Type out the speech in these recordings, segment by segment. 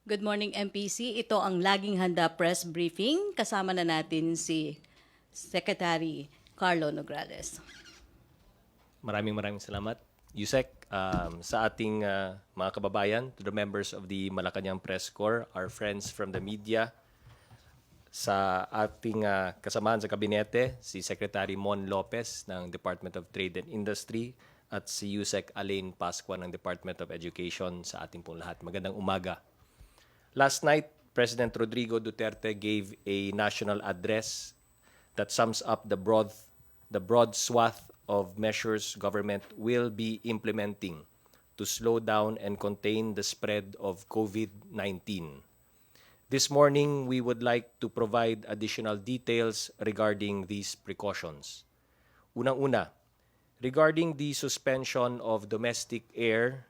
Good morning, MPC. Ito ang laging handa press briefing. Kasama na natin si Secretary Carlo Nograles. Maraming salamat. Yusek, sa ating mga kababayan, to the members of the Malacañang Press Corps, our friends from the media, sa ating kasamahan sa kabinete, si Secretary Mon Lopez ng Department of Trade and Industry at si Yusek Alain Pascua ng Department of Education, sa ating pong lahat. Magandang umaga. Last night, President Rodrigo Duterte gave a national address that sums up the broad swath of measures government will be implementing to slow down and contain the spread of COVID-19. This morning, we would like to provide additional details regarding these precautions. Unang-una, regarding the suspension of domestic air,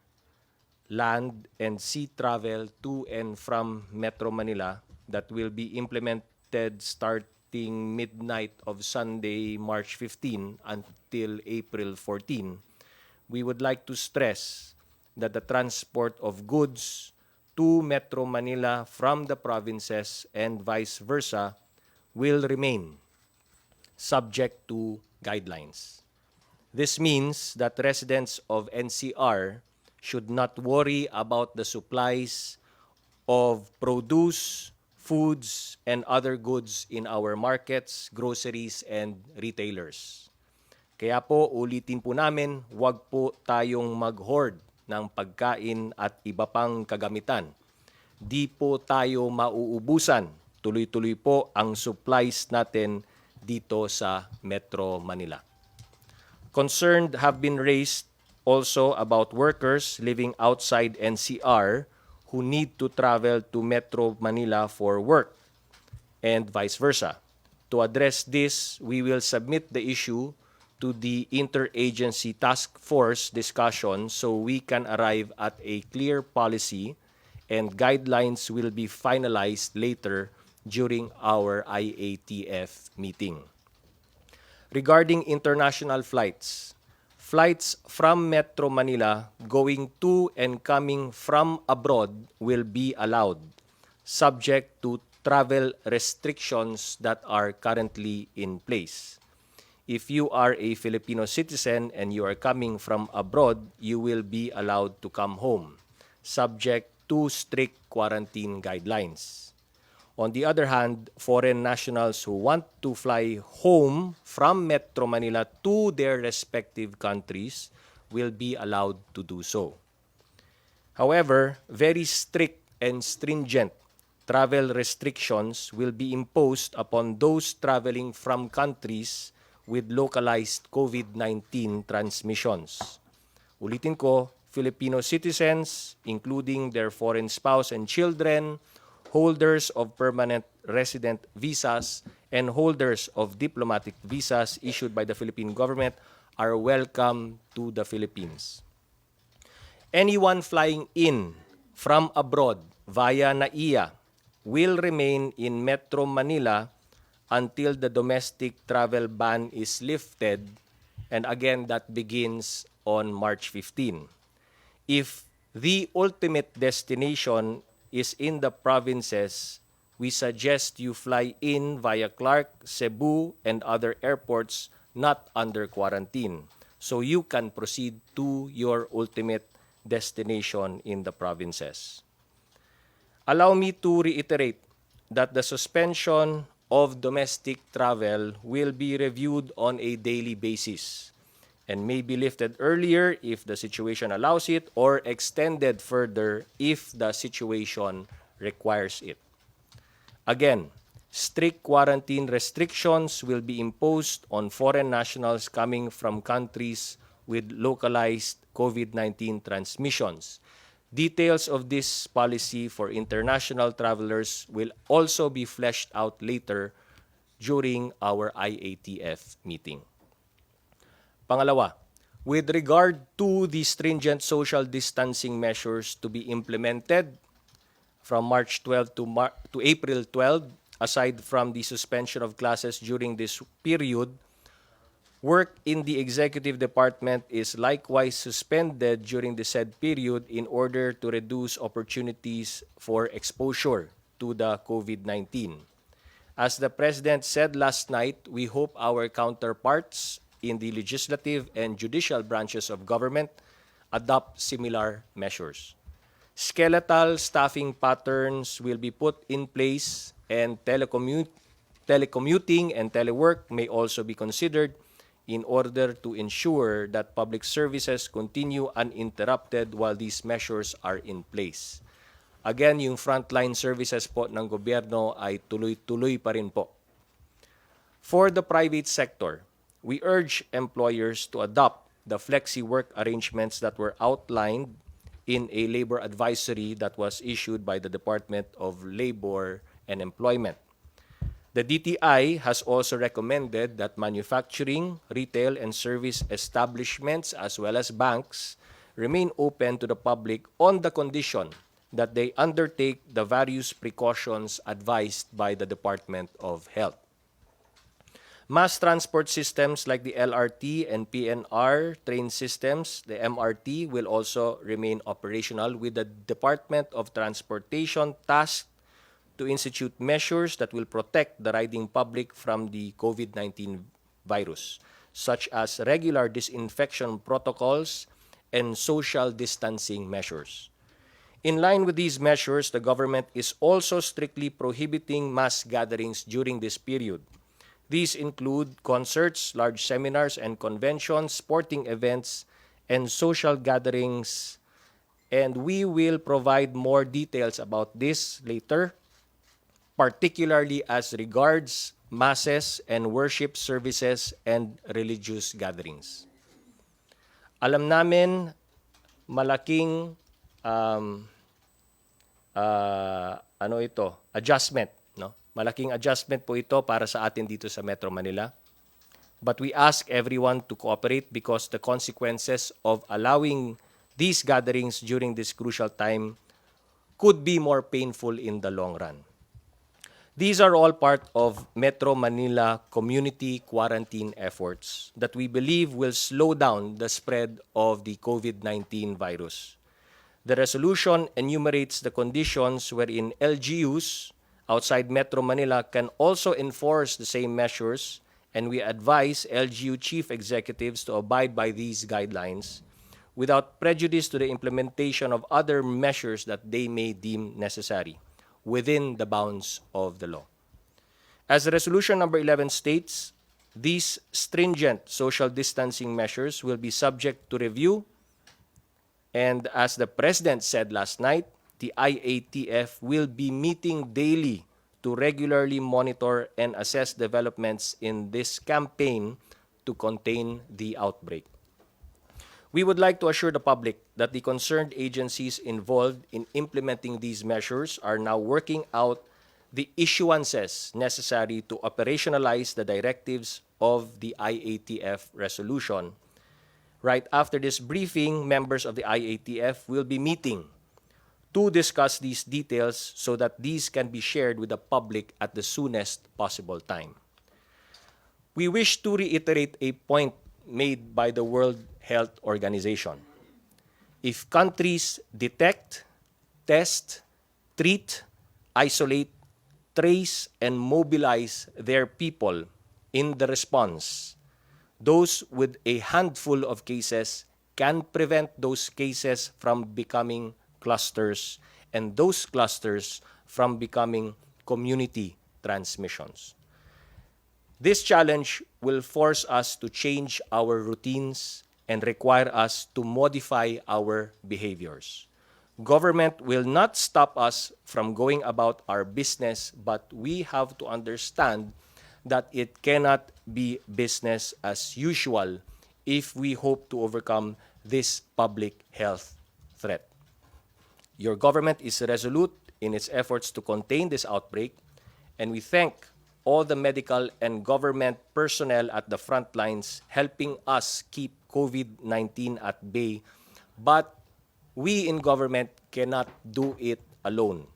land, and sea travel to and from Metro Manila that will be implemented starting midnight of Sunday, March 15 until April 14, we would like to stress that the transport of goods to Metro Manila from the provinces and vice versa will remain subject to guidelines. This means that residents of NCR should not worry about the supplies of produce, foods, and other goods in our markets, groceries, and retailers. Kaya po, ulitin po namin, huwag po tayong mag-hoard ng pagkain at iba pang kagamitan. Di po tayo mauubusan. Tuloy-tuloy po ang supplies natin dito sa Metro Manila. Concern have been raised also about workers living outside NCR who need to travel to Metro Manila for work and vice versa. To address this, we will submit the issue to the interagency task force discussion so we can arrive at a clear policy, and guidelines will be finalized later during our IATF meeting. Regarding international flights from Metro Manila going to and coming from abroad will be allowed, subject to travel restrictions that are currently in place. If you are a Filipino citizen and you are coming from abroad, you will be allowed to come home, subject to strict quarantine guidelines. On the other hand, foreign nationals who want to fly home from Metro Manila to their respective countries will be allowed to do so. However, very strict and stringent travel restrictions will be imposed upon those traveling from countries with localized COVID-19 transmissions. Ulitin ko, Filipino citizens, including their foreign spouse and children, holders of permanent resident visas, and holders of diplomatic visas issued by the Philippine government are welcome to the Philippines. Anyone flying in from abroad via NAIA will remain in Metro Manila until the domestic travel ban is lifted, and again, that begins on March 15. If the ultimate destination is in the provinces, we suggest you fly in via Clark, Cebu, and other airports not under quarantine, so you can proceed to your ultimate destination in the provinces. Allow me to reiterate that the suspension of domestic travel will be reviewed on a daily basis and may be lifted earlier if the situation allows it or extended further if the situation requires it. Again, strict quarantine restrictions will be imposed on foreign nationals coming from countries with localized COVID-19 transmissions. Details of this policy for international travelers will also be fleshed out later during our IATF meeting. Pangalawa, with regard to the stringent social distancing measures to be implemented from March 12 to April 12, aside from the suspension of classes during this period, Work in the executive department is likewise suspended during the said period in order to reduce opportunities for exposure to the COVID-19. As the President said last night, we hope our counterparts in the legislative and judicial branches of government adopt similar measures. Skeletal staffing patterns will be put in place, and telecommuting and telework may also be considered in order to ensure that public services continue uninterrupted while these measures are in place. Again, yung frontline services po ng gobyerno ay tuloy-tuloy pa rin po. For the private sector, we urge employers to adopt the flexi-work arrangements that were outlined in a labor advisory that was issued by the Department of Labor and Employment. The DTI has also recommended that manufacturing, retail, and service establishments as well as banks remain open to the public on the condition that they undertake the various precautions advised by the Department of Health. Mass transport systems like the LRT and PNR train systems, the MRT, will also remain operational with the Department of Transportation tasked to institute measures that will protect the riding public from the COVID-19 virus, such as regular disinfection protocols and social distancing measures. In line with these measures, the government is also strictly prohibiting mass gatherings during this period. These include concerts, large seminars and conventions, sporting events, and social gatherings, and we will provide more details about this later, particularly as regards masses and worship services and religious gatherings. Alam namin malaking adjustment, no? Malaking adjustment po ito para sa atin dito sa Metro Manila. But we ask everyone to cooperate because the consequences of allowing these gatherings during this crucial time could be more painful in the long run. These are all part of Metro Manila community quarantine efforts that we believe will slow down the spread of the COVID-19 virus. The resolution enumerates the conditions wherein LGUs outside Metro Manila can also enforce the same measures, and we advise LGU chief executives to abide by these guidelines without prejudice to the implementation of other measures that they may deem necessary within the bounds of the law. As Resolution number 11 states, these stringent social distancing measures will be subject to review, and as the President said last night, the IATF will be meeting daily to regularly monitor and assess developments in this campaign to contain the outbreak. We would like to assure the public that the concerned agencies involved in implementing these measures are now working out the issuances necessary to operationalize the directives of the IATF resolution. Right after this briefing, members of the IATF will be meeting to discuss these details so that these can be shared with the public at the soonest possible time. We wish to reiterate a point made by the World Health Organization. If countries detect, test, treat, isolate, trace, and mobilize their people in the response, those with a handful of cases can prevent those cases from becoming clusters, and those clusters from becoming community transmissions. This challenge will force us to change our routines and require us to modify our behaviors. Government will not stop us from going about our business, but we have to understand that it cannot be business as usual if we hope to overcome this public health threat. Your government is resolute in its efforts to contain this outbreak, and we thank all the medical and government personnel at the front lines helping us keep COVID-19 at bay, but we in government cannot do it alone.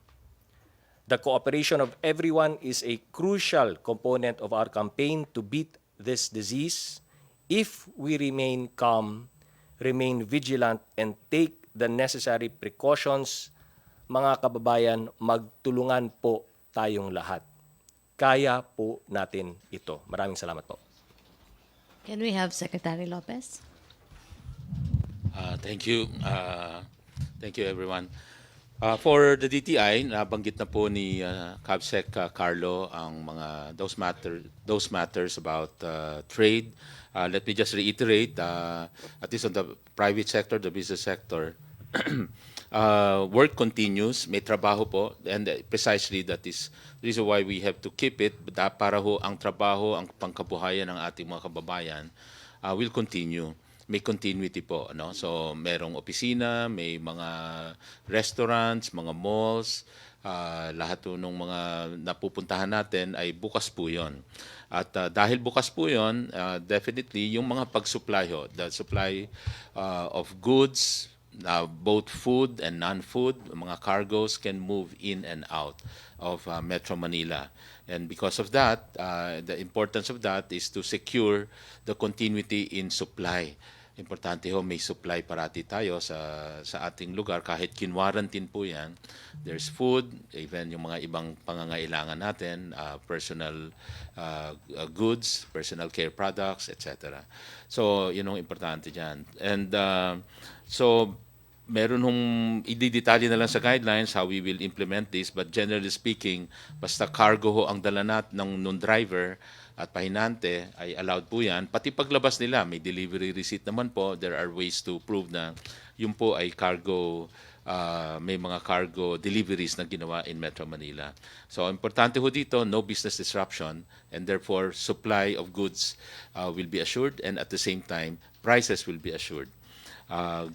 The cooperation of everyone is a crucial component of our campaign to beat this disease. If we remain calm, remain vigilant, and take the necessary precautions, mga kababayan, magtulungan po tayong lahat. Kaya po natin ito. Maraming salamat po. Can we have Secretary Lopez? Thank you. Thank you, everyone. For the DTI, nabanggit na po ni Cabsec Carlo ang mga those matters about trade. Let me just reiterate, at least on the private sector, the business sector, work continues, may trabaho po, and precisely that is the reason why we have to keep it, para ho ang trabaho, ang pangkabuhayan ng ating mga kababayan will continue. May continuity po, no? So merong opisina, may mga restaurants, mga malls, lahat po ng mga napupuntahan natin ay bukas po 'yon. At dahil bukas po 'yon, definitely yung mga pag-supply ho, the supply of goods, both food and non-food, mga cargoes can move in and out of Metro Manila. And because of that, the importance of that is to secure the continuity in supply. Importante ho, may supply parati tayo sa ating lugar kahit kinwarantin po yan. There's food, even yung mga ibang pangangailangan natin, personal goods, personal care products, etc. So, yun ang importante dyan. And so, meron hong i-detalye na lang sa guidelines how we will implement this, but generally speaking, basta cargo ho ang dala ng non-driver at pahinante ay allowed po yan. Pati paglabas nila, may delivery receipt naman po. There are ways to prove na yun po ay cargo, may mga cargo deliveries na ginawa in Metro Manila. So, importante ho dito, no business disruption, and therefore, supply of goods will be assured, and at the same time, prices will be assured.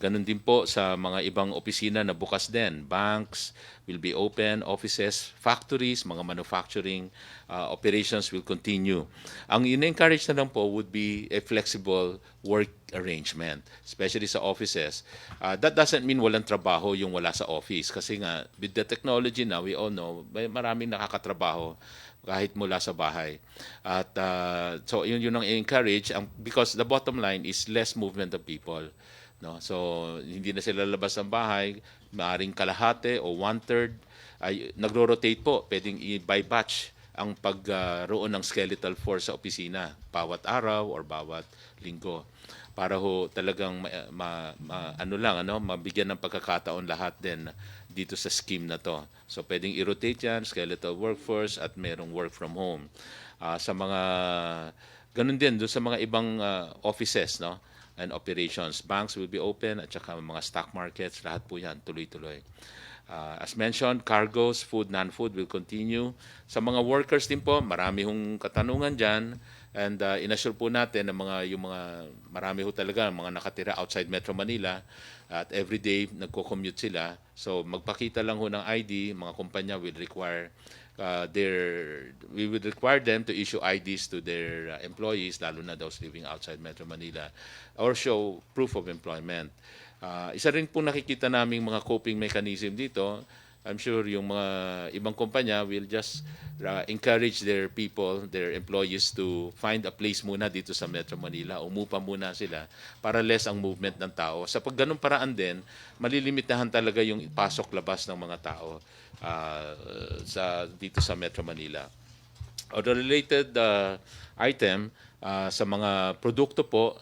Ganun din po sa mga ibang opisina na bukas din. Banks will be open, offices, factories, mga manufacturing operations will continue. Ang in-encourage na lang po would be a flexible work arrangement, especially sa offices. That doesn't mean walang trabaho yung wala sa office. Kasi nga, with the technology now, we all know, may maraming nakakatrabaho kahit mula sa bahay. At so yun ang encourage, because the bottom line is less movement of people. No? So, hindi na sila labas ng bahay, maaring kalahati o one-third, ay nagro-rotate po, pwedeng by batch ang pagroon ng skeletal force sa opisina, bawat araw or bawat linggo. Para ho talagang mabigyan ng pagkakataon lahat din dito sa scheme na to. So, pwedeng i-rotate yan, skeletal workforce, at merong work from home. Sa mga, ganun din, doon sa mga ibang offices, no? And operations. Banks will be open at saka mga stock markets, lahat po yan, tuloy-tuloy. As mentioned, cargoes, food, non-food will continue. Sa mga workers din po, marami hong katanungan dyan. And inassure po natin na marami ho talaga mga nakatira outside Metro Manila at everyday nagko-commute sila. So magpakita lang ho ng ID, mga kumpanya will require we would require them to issue IDs to their employees, lalo na those living outside Metro Manila, or show proof of employment. Isa rin po nakikita naming mga coping mechanism dito. I'm sure yung mga ibang kumpanya will just encourage their people, their employees to find a place muna dito sa Metro Manila. Umupa muna sila para less ang movement ng tao. Sa pag ganun paraan din, malilimitahan talaga yung pasok-labas ng mga tao dito sa Metro Manila. On the related item, sa mga produkto po,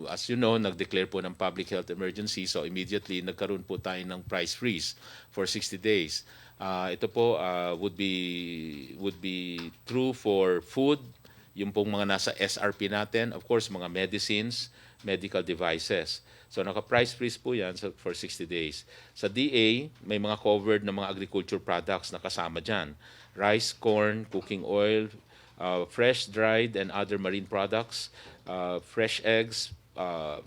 as you know, nag-declare po ng public health emergency, so immediately nagkaroon po tayo ng price freeze for 60 days. Ito po would be true for food, yung pong mga nasa SRP natin, of course, mga medicines, medical devices. So naka-price freeze po yan for 60 days. Sa DA, may mga covered na mga agriculture products na kasama dyan. Rice, corn, cooking oil, fresh, dried, and other marine products, fresh eggs,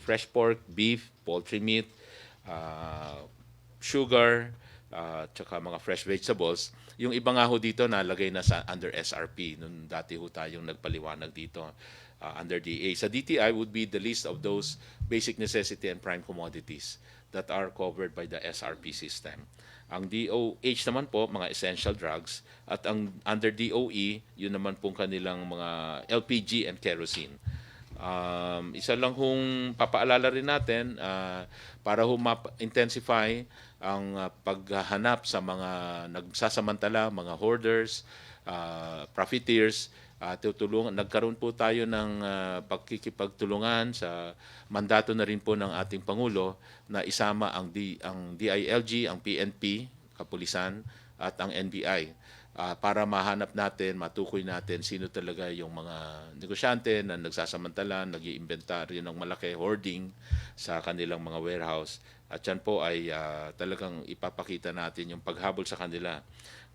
fresh pork, beef, poultry meat, sugar, tsaka mga fresh vegetables. Yung iba nga ho dito nalagay na sa under SRP. Nung dati ho tayong nagpaliwanag dito under DA. Sa DTI would be the list of those basic necessity and prime commodities that are covered by the SRP system. Ang DOH naman po, mga essential drugs. At ang under DOE, yun naman pong kanilang mga LPG and kerosene. Isa lang hong papaalala rin natin para intensify ang paghahanap sa mga nagsasamantala, mga hoarders, profiteers. Nagkaroon po tayo ng pagkikipagtulungan sa mandato na rin po ng ating Pangulo na isama ang DILG, ang PNP, Kapulisan, at ang NBI para mahanap natin, matukoy natin sino talaga yung mga negosyante na nagsasamantala, nag-iimbentaryo ng malaki hoarding sa kanilang mga warehouse. At yan po ay talagang ipapakita natin yung paghabol sa kanila.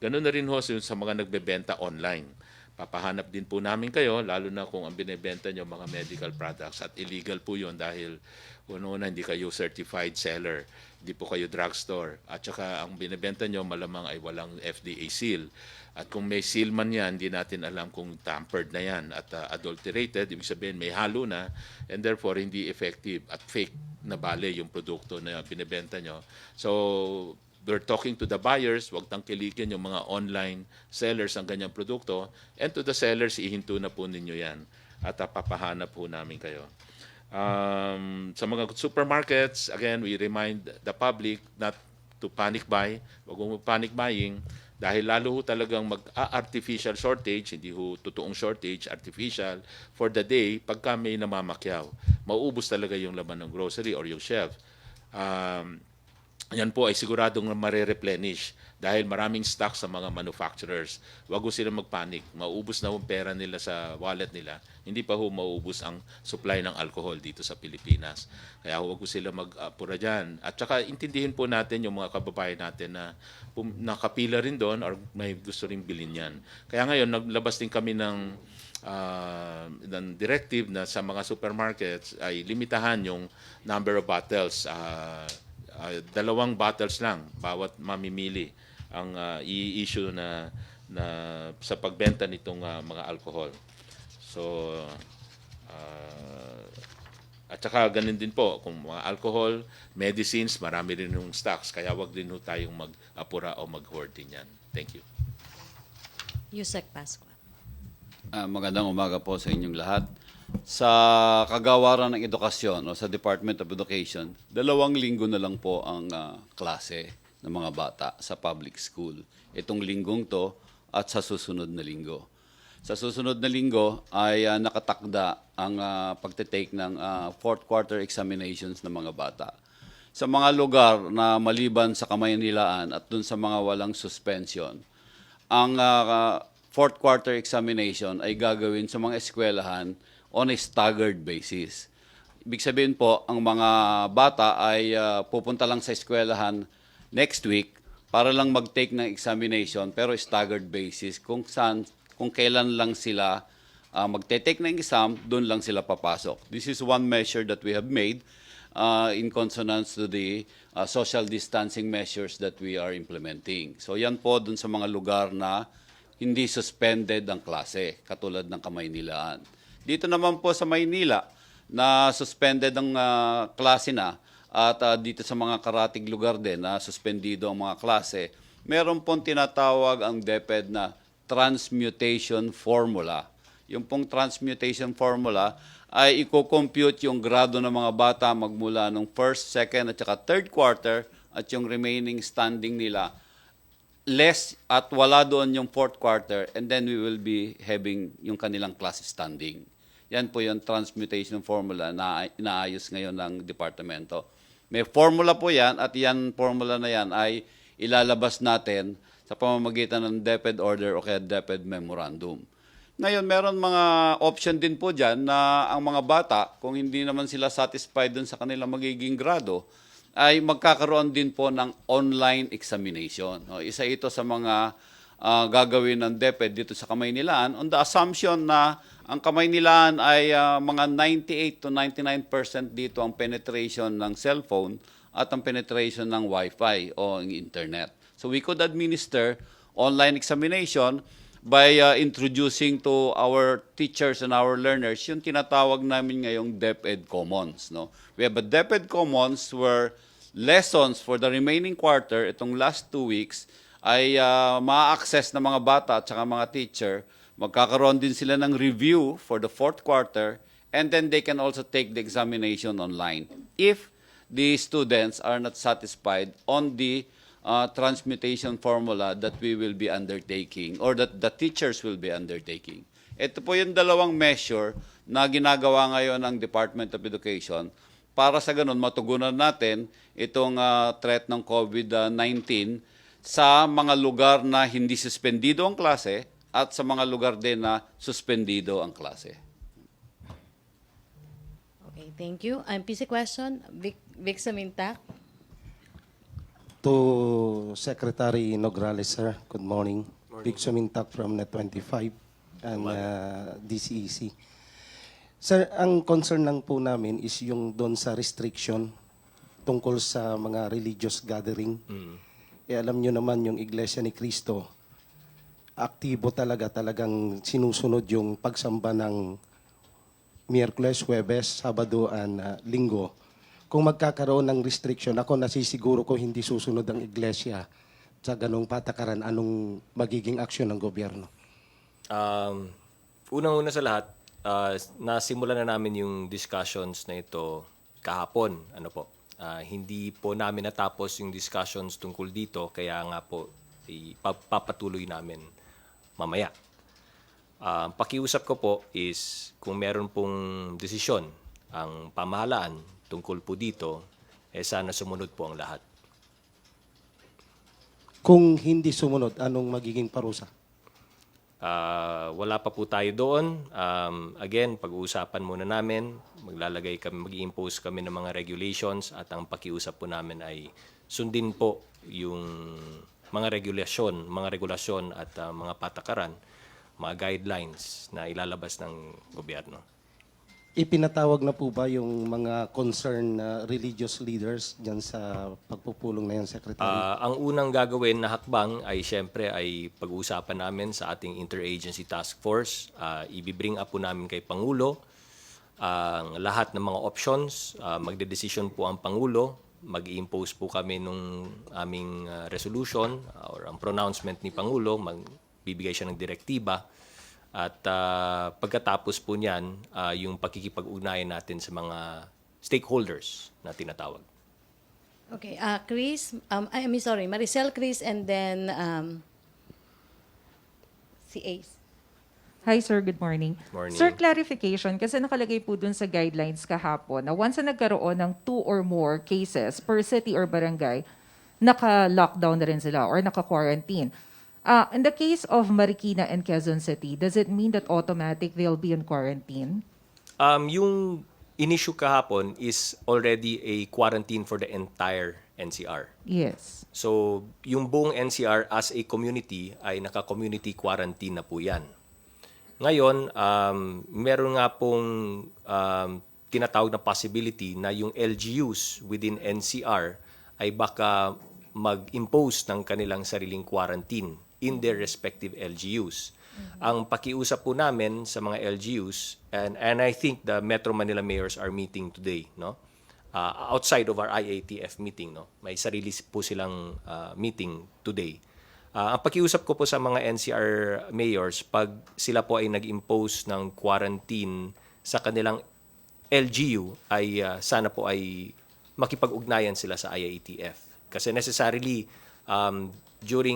Ganun na rin ho sa mga nagbebenta online. Papahanap din po namin kayo, lalo na kung ang binibenta nyo mga medical products. At illegal po yun dahil una hindi kayo certified seller, hindi po kayo drugstore. At saka ang binibenta nyo malamang ay walang FDA seal. At kung may seal man yan, hindi natin alam kung tampered na yan at adulterated, ibig sabihin may halo na, and therefore hindi effective at fake na bale yung produkto na binibenta nyo. So, we're talking to the buyers, wag tangkilikin yung mga online sellers ang ganyang produkto, and to the sellers, ihinto na po ninyo yan at papahanap po namin kayo. Sa mga supermarkets, again, we remind the public not to panic buy, wag mo panic buying, dahil lalo ho talagang mag-artificial shortage, hindi ho totoong shortage, artificial, for the day, pagka may namamakyaw. Mauubos talaga yung laman ng grocery or yung shelf. Yan po ay siguradong mare-replenish dahil maraming stock sa mga manufacturers. Huwag ho sila magpanik. Mauubos na ho pera nila sa wallet nila. Hindi pa ho mauubos ang supply ng alcohol dito sa Pilipinas. Kaya huwag ho sila mag-apura dyan. At saka intindihin po natin yung mga kababayan natin na nakapila rin doon or may gusto rin bilhin yan. Kaya ngayon, naglabas din kami ng directive na sa mga supermarkets ay limitahan yung number of bottles. 2 bottles lang bawat mamimili ang i-issue na sa pagbenta nitong mga alcohol. So at saka ganun din po kung mga alcohol, medicines, marami rin yung stocks kaya wag din ho tayong mag-apura o mag-hoard din yan. Thank you. Yusek Pascua. Magandang umaga po sa inyong lahat. Sa kagawaran ng edukasyon o sa Department of Education, 2 linggo na lang po ang klase ng mga bata sa public school. Itong linggong to at sa susunod na linggo. Sa susunod na linggo ay nakatakda ang pagte-take ng 4th quarter examinations ng mga bata. Sa mga lugar na maliban sa Kamaynilaan at dun sa mga walang suspension, ang 4th quarter examination ay gagawin sa mga eskwelahan on a staggered basis. Ibig sabihin po, ang mga bata ay pupunta lang sa eskwelahan next week para lang mag-take ng examination pero staggered basis kung kailan lang sila magte-take ng exam, doon lang sila papasok. This is one measure that we have made in consonance to the social distancing measures that we are implementing. So yan po doon sa mga lugar na hindi suspended ang klase, katulad ng Kamaynilaan. Dito naman po sa Maynila, na suspended ang klase na at dito sa mga karatig lugar din na suspendido ang mga klase, meron pong tinatawag ang DepEd na transmutation formula. Yung pong transmutation formula ay i-compute yung grado ng mga bata magmula ng 1st, 2nd at saka 3rd quarter at yung remaining standing nila less at wala doon yung 4th quarter and then we will be having yung kanilang class standing. Yan po yung transmutation formula na inaayos ngayon ng departamento. May formula po yan at yan formula na yan ay ilalabas natin sa pamamagitan ng DepEd order o kaya DepEd memorandum. Ngayon, meron mga option din po dyan na ang mga bata, kung hindi naman sila satisfied dun sa kanilang magiging grado, ay magkakaroon din po ng online examination. Isa ito sa mga gagawin ng DepEd dito sa Kamaynilaan on the assumption na ang Kamaynilaan ay mga 98 to 99% dito ang penetration ng cellphone at ang penetration ng Wi-Fi o ng internet. So we could administer online examination by introducing to our teachers and our learners yung tinatawag namin ngayong DepEd Commons. No? We have a DepEd Commons where lessons for the remaining quarter, itong last 2 weeks, ay ma-access ng mga bata at saka mga teacher. Magkakaroon din sila ng review for the 4th quarter and then they can also take the examination online. If the students are not satisfied on the transmutation formula that we will be undertaking or that the teachers will be undertaking. Ito po yung dalawang measure na ginagawa ngayon ng Department of Education para sa ganun matugunan natin itong threat ng COVID-19 sa mga lugar na hindi suspendido ang klase at sa mga lugar din na suspendido ang klase. Okay, thank you. PC question, Vic Samintak. To Secretary Nograles, sir, good morning. Big Sumintak from Net 25 and DCEC. Sir, ang concern lang po namin is yung doon sa restriction tungkol sa mga religious gathering. Alam nyo naman yung Iglesia ni Cristo, aktibo talagang sinusunod yung pagsamba ng Miyerkules, Huwebes, Sabado, and Linggo. Kung magkakaroon ng restriction, ako nasisiguro ko hindi susunod ang iglesia sa ganong patakaran, anong magiging aksyon ng gobyerno? Unang-una sa lahat, nasimulan na namin yung discussions na ito kahapon. Hindi po namin natapos yung discussions tungkol dito, kaya nga po ipapatuloy namin mamaya. Pakiusap ko po is kung meron pong desisyon ang pamahalaan tungkol po dito, sana sumunod po ang lahat. Kung hindi sumunod, anong magiging parusa? Wala pa po tayo doon. Again, pag-uusapan muna namin, mag-i-impose kami ng mga regulations at ang pakiusap po namin ay sundin po yung mga regulasyon at mga patakaran, mga guidelines na ilalabas ng gobyerno. Ipinatawag na po ba yung mga concerned religious leaders dyan sa pagpupulong na yan, Secretary? Ang unang gagawin na hakbang ay siyempre ay pag-uusapan namin sa ating interagency task force. Ibibring up po namin kay Pangulo ang lahat ng mga options. Magdedesisyon po ang Pangulo. Mag-i-impose po kami nung aming resolution or ang pronouncement ni Pangulo. Magbibigay siya ng direktiba. At pagkatapos po niyan, yung pakikipag-ugnayan natin sa mga stakeholders na tinatawag. Okay, Chris, Maricel, Chris, and then si Ace. Hi sir, good morning. Morning. Sir, clarification, kasi nakalagay po dun sa guidelines kahapon na once na nagkaroon ng 2 or more cases per city or barangay, naka-lockdown na rin sila or naka-quarantine. In the case of Marikina and Quezon City, does it mean that automatic they'll be in quarantine? Yung in-issue kahapon is already a quarantine for the entire NCR. Yes. So, yung buong NCR as a community ay naka-community quarantine na po yan. Ngayon, meron nga pong tinatawag na possibility na yung LGUs within NCR ay baka mag-impose ng kanilang sariling quarantine in their respective LGUs. Ang pakiusap po namin sa mga LGUs, and I think the Metro Manila mayors are meeting today, no? Outside of our IATF meeting, no? May sarili po silang meeting today. Ang pakiusap ko po sa mga NCR mayors, pag sila po ay nag-impose ng quarantine sa kanilang LGU, ay sana po ay makipag-ugnayan sila sa IATF. Kasi necessarily,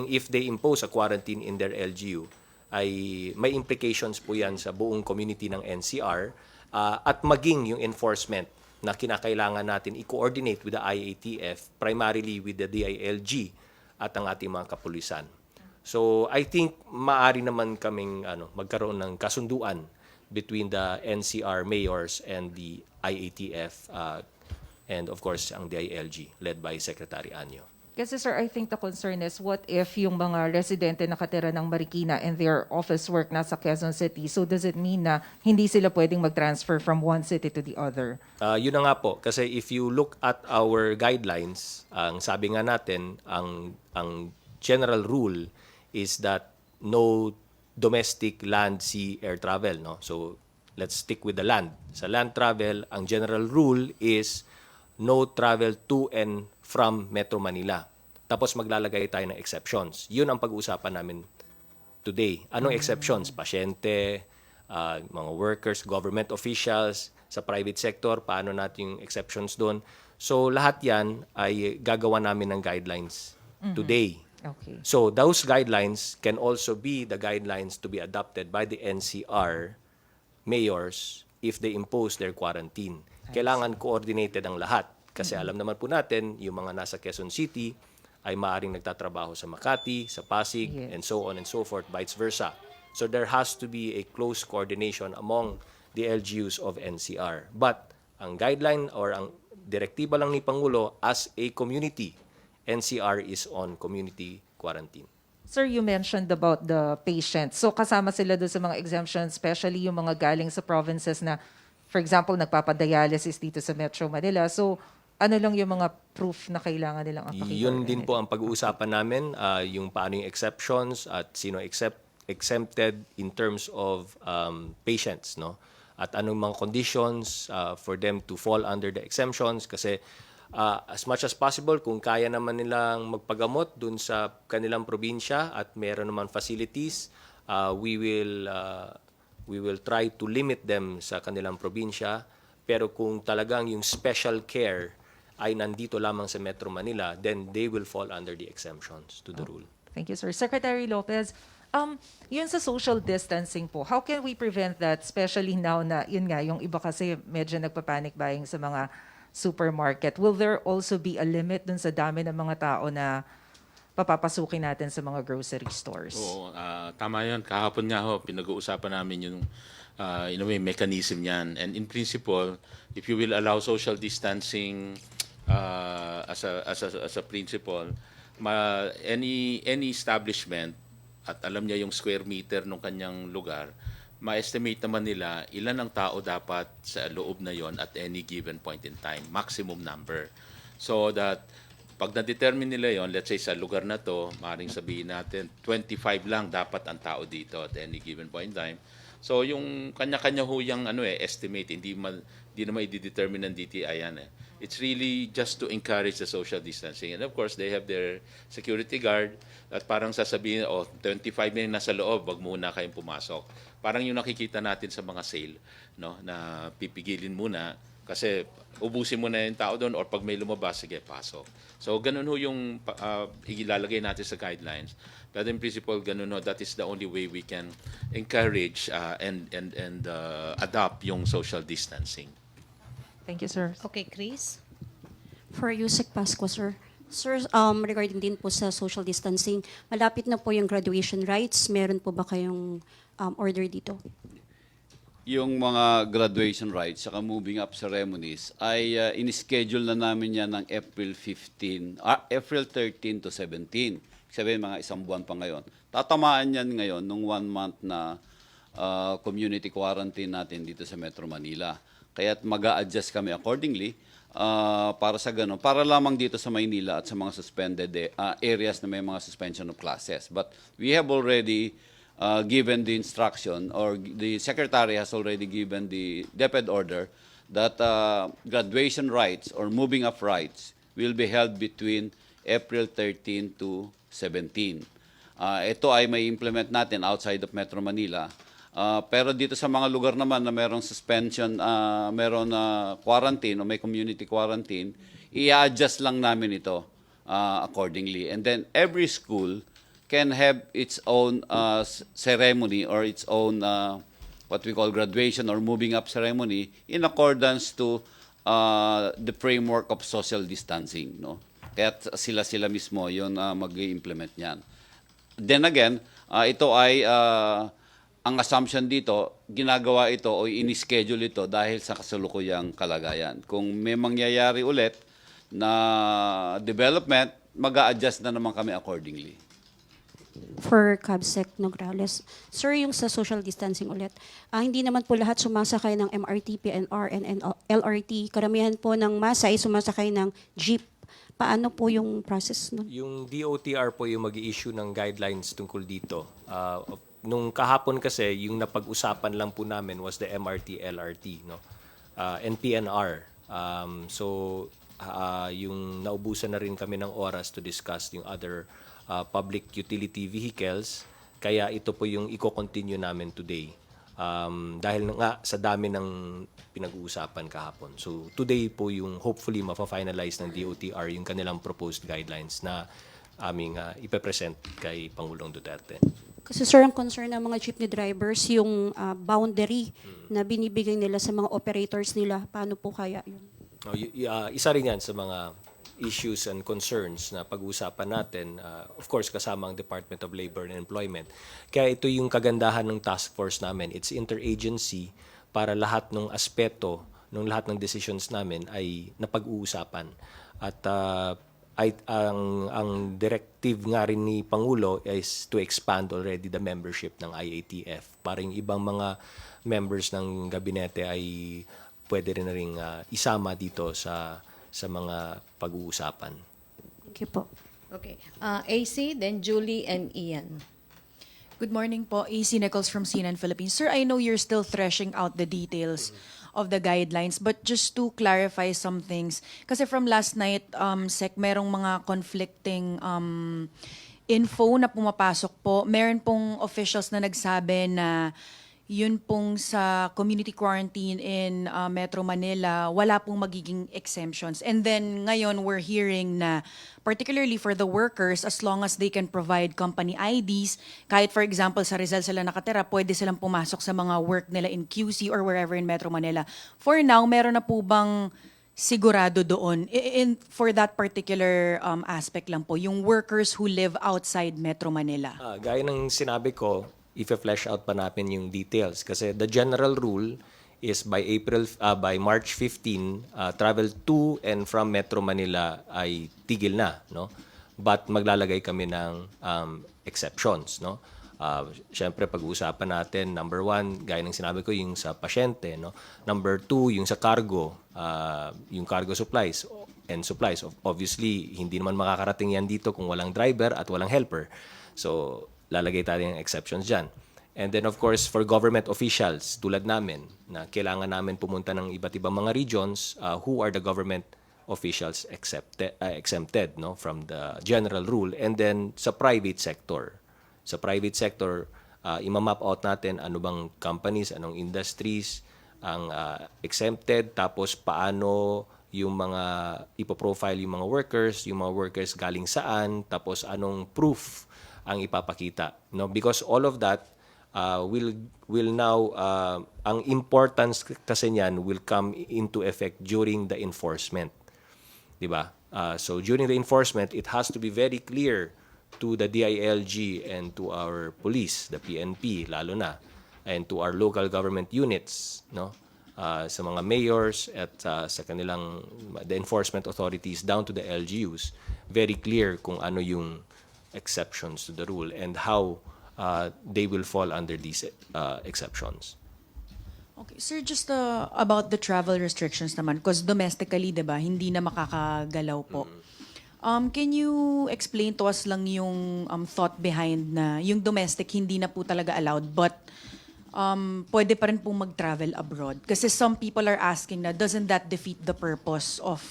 if they impose a quarantine in their LGU, ay may implications po yan sa buong community ng NCR at maging yung enforcement na kinakailangan natin i-coordinate with the IATF, primarily with the DILG at ang ating mga kapulisan. So I think maaari naman kaming magkaroon ng kasunduan between the NCR mayors and the IATF and of course ang DILG led by Secretary Anyo. Kasi sir, I think the concern is what if yung mga residente nakatira ng Marikina and their office work nasa Quezon City, so does it mean na hindi sila pwedeng mag-transfer from one city to the other? Yun na nga po, kasi if you look at our guidelines, ang sabi nga natin, ang general rule is that no domestic land, sea, air travel. No? So let's stick with the land. Sa land travel, ang general rule is no travel to and from Metro Manila. Tapos maglalagay tayo ng exceptions. Yun ang pag-uusapan namin today. Anong exceptions? Pasyente, mga workers, government officials, sa private sector, paano natin yung exceptions doon. So lahat yan ay gagawa namin ng guidelines today. Okay. So those guidelines can also be the guidelines to be adopted by the NCR mayors if they impose their quarantine. Kailangan coordinated ang lahat. Kasi alam naman po natin, yung mga nasa Quezon City ay maaring nagtatrabaho sa Makati, sa Pasig, Yes. and so on and so forth, vice versa. So there has to be a close coordination among the LGUs of NCR. But ang guideline or ang direktiba lang ni Pangulo, as a community, NCR is on community quarantine. Sir, you mentioned about the patients. So kasama sila doon sa mga exemptions, especially yung mga galing sa provinces na, for example, nagpapadialysis dito sa Metro Manila. So ano lang yung mga proof na kailangan nilang apakita? Yun din po ang pag-uusapan namin, yung paano yung exceptions at sino exempted in terms of patients, no? At anong mga conditions for them to fall under the exemptions kasi as much as possible, kung kaya naman nilang magpagamot dun sa kanilang probinsya at meron naman facilities, we will try to limit them sa kanilang probinsya. Pero kung talagang yung special care ay nandito lamang sa Metro Manila, then they will fall under the exemptions to the rule. Thank you, sir. Secretary Lopez, yun sa social distancing po, how can we prevent that, especially now na, yun nga, yung iba kasi medyo nagpa-panic buying sa mga supermarket. Will there also be a limit dun sa dami ng mga tao na papapasukin natin sa mga grocery stores? Oo, tama yun. Kahapon nga ho, pinag-uusapan namin yung in a way, mechanism yan. And in principle, if you will allow social distancing as a principle, any establishment, at alam niya yung square meter ng kanyang lugar, ma-estimate naman nila ilan ang tao dapat sa loob na yon at any given point in time, maximum number. So that pag na-determine nila yon, let's say sa lugar na to, maaaring sabihin natin 25 lang dapat ang tao dito at any given point in time. So yung kanya-kanya ho yung estimate, hindi naman i-determine ng DTI yan. It's really just to encourage the social distancing. And of course, they have their security guard at parang sasabihin, 25 na yung nasa loob, wag muna kayong pumasok. Parang yung nakikita natin sa mga sale, no, na pipigilin muna kasi ubusin mo na yung tao doon or pag may lumabas, sige, pasok. So ganun ho yung ilalagay natin sa guidelines. But in principle, ganun ho, that is the only way we can encourage and adopt yung social distancing. Thank you, sir. Okay, Chris? For Yusek Pasco, sir. Sir, regarding din po sa social distancing, malapit na po yung graduation rites. Meron po ba kayong order dito? Yung mga graduation rites saka moving up ceremonies ay in-schedule na namin yan ng April 13 to 17. Sabihin mga isang buwan pa ngayon. Tatamaan yan ngayon nung 1 month na community quarantine natin dito sa Metro Manila. Kaya't mag-a-adjust kami accordingly para sa ganun. Para lamang dito sa Maynila at sa mga suspended areas na may mga suspension of classes. But we have already given the instruction, or the Secretary has already given the DepEd order that graduation rites or moving up rites will be held between April 13 to 17. Ito ay may implement natin outside of Metro Manila. Pero dito sa mga lugar naman na merong suspension, meron quarantine o may community quarantine, i-adjust lang namin ito accordingly. And then every school can have its own ceremony or its own what we call graduation or moving up ceremony in accordance to the framework of social distancing. No? Kaya sila mismo yun mag-i-implement niyan. Then again, ito ay ang assumption dito, ginagawa ito o ini-schedule ito dahil sa kasalukuyang kalagayan. Kung may mangyayari ulit na development, mag-a-adjust na naman kami accordingly. For Cabsec Nograles. Sir, yung sa social distancing ulit, hindi naman po lahat sumasakay ng MRT, PNR, and LRT. Karamihan po ng masa ay sumasakay ng jeep. Paano po yung process nun? Yung DOTR po yung mag-i-issue ng guidelines tungkol dito. Nung kahapon kasi, yung napag-usapan lang po namin was the MRT, LRT, no? And PNR. Yung naubusan na rin kami ng oras to discuss yung other public utility vehicles. Kaya ito po yung i-continue namin today. Dahil nga sa dami ng pinag-uusapan kahapon. So today po yung hopefully mafa-finalize ng DOTR yung kanilang proposed guidelines na aming ipepresent kay Pangulong Duterte. Kasi sir, ang concern ng mga jeepney drivers, yung boundary na binibigay nila sa mga operators nila. Paano po kaya yun? Isa rin yan sa mga issues and concerns na pag-uusapan natin, of course kasama ang Department of Labor and Employment. Kaya ito yung kagandahan ng task force namin. It's interagency para lahat ng aspeto, ng lahat ng decisions namin ay napag-uusapan. At ang directive nga rin ni Pangulo is to expand already the membership ng IATF para yung ibang mga members ng gabinete ay pwede rin na rin isama dito sa mga pag-uusapan. Thank you po. Okay. AC, then Julie and Ian. Good morning po, AC Nichols from CNN Philippines. Sir, I know you're still threshing out the details of the guidelines, but just to clarify some things, kasi from last night, Sec, merong mga conflicting info na pumapasok po. Meron pong officials na nagsabi na yun pong sa community quarantine in Metro Manila, wala pong magiging exemptions. And then ngayon we're hearing na particularly for the workers, as long as they can provide company IDs, kahit for example sa Rizal sila nakatira, pwede silang pumasok sa mga work nila in QC or wherever in Metro Manila. For now, meron na po bang sigurado doon for that particular aspect lang po, yung workers who live outside Metro Manila? Gaya ng sinabi ko, i-flesh out pa natin yung details kasi the general rule is by March 15, travel to and from Metro Manila ay tigil na, no? But maglalagay kami ng exceptions, no? Syempre pag-uusapan natin, number 1, gaya ng sinabi ko, yung sa pasyente, no? Number 2, yung sa cargo, yung cargo supplies and supplies. Obviously, hindi naman makakarating yan dito kung walang driver at walang helper. So, lalagay tayo ng exceptions dyan. And then of course, for government officials, tulad namin, na kailangan namin pumunta ng iba't ibang mga regions, who are the government officials exempted, no, from the general rule. And then sa private sector, imamap out natin ano bang companies, anong industries ang exempted, tapos paano yung mga ipoprofile yung mga workers galing saan, tapos anong proof ang ipapakita, no? Because all of that will now ang importance kasi niyan will come into effect during the enforcement, di ba? So during the enforcement, it has to be very clear to the DILG and to our police, the PNP lalo na, and to our local government units, no? Sa mga mayors at sa kanilang the enforcement authorities down to the LGUs, very clear kung ano yung exceptions to the rule and how they will fall under these exceptions. Okay, sir, just about the travel restrictions naman, because domestically, diba, hindi na makakagalaw po. Can you explain to us lang yung thought behind na yung domestic hindi na po talaga allowed, but pwede pa rin po mag-travel abroad? Kasi some people are asking na, doesn't that defeat the purpose of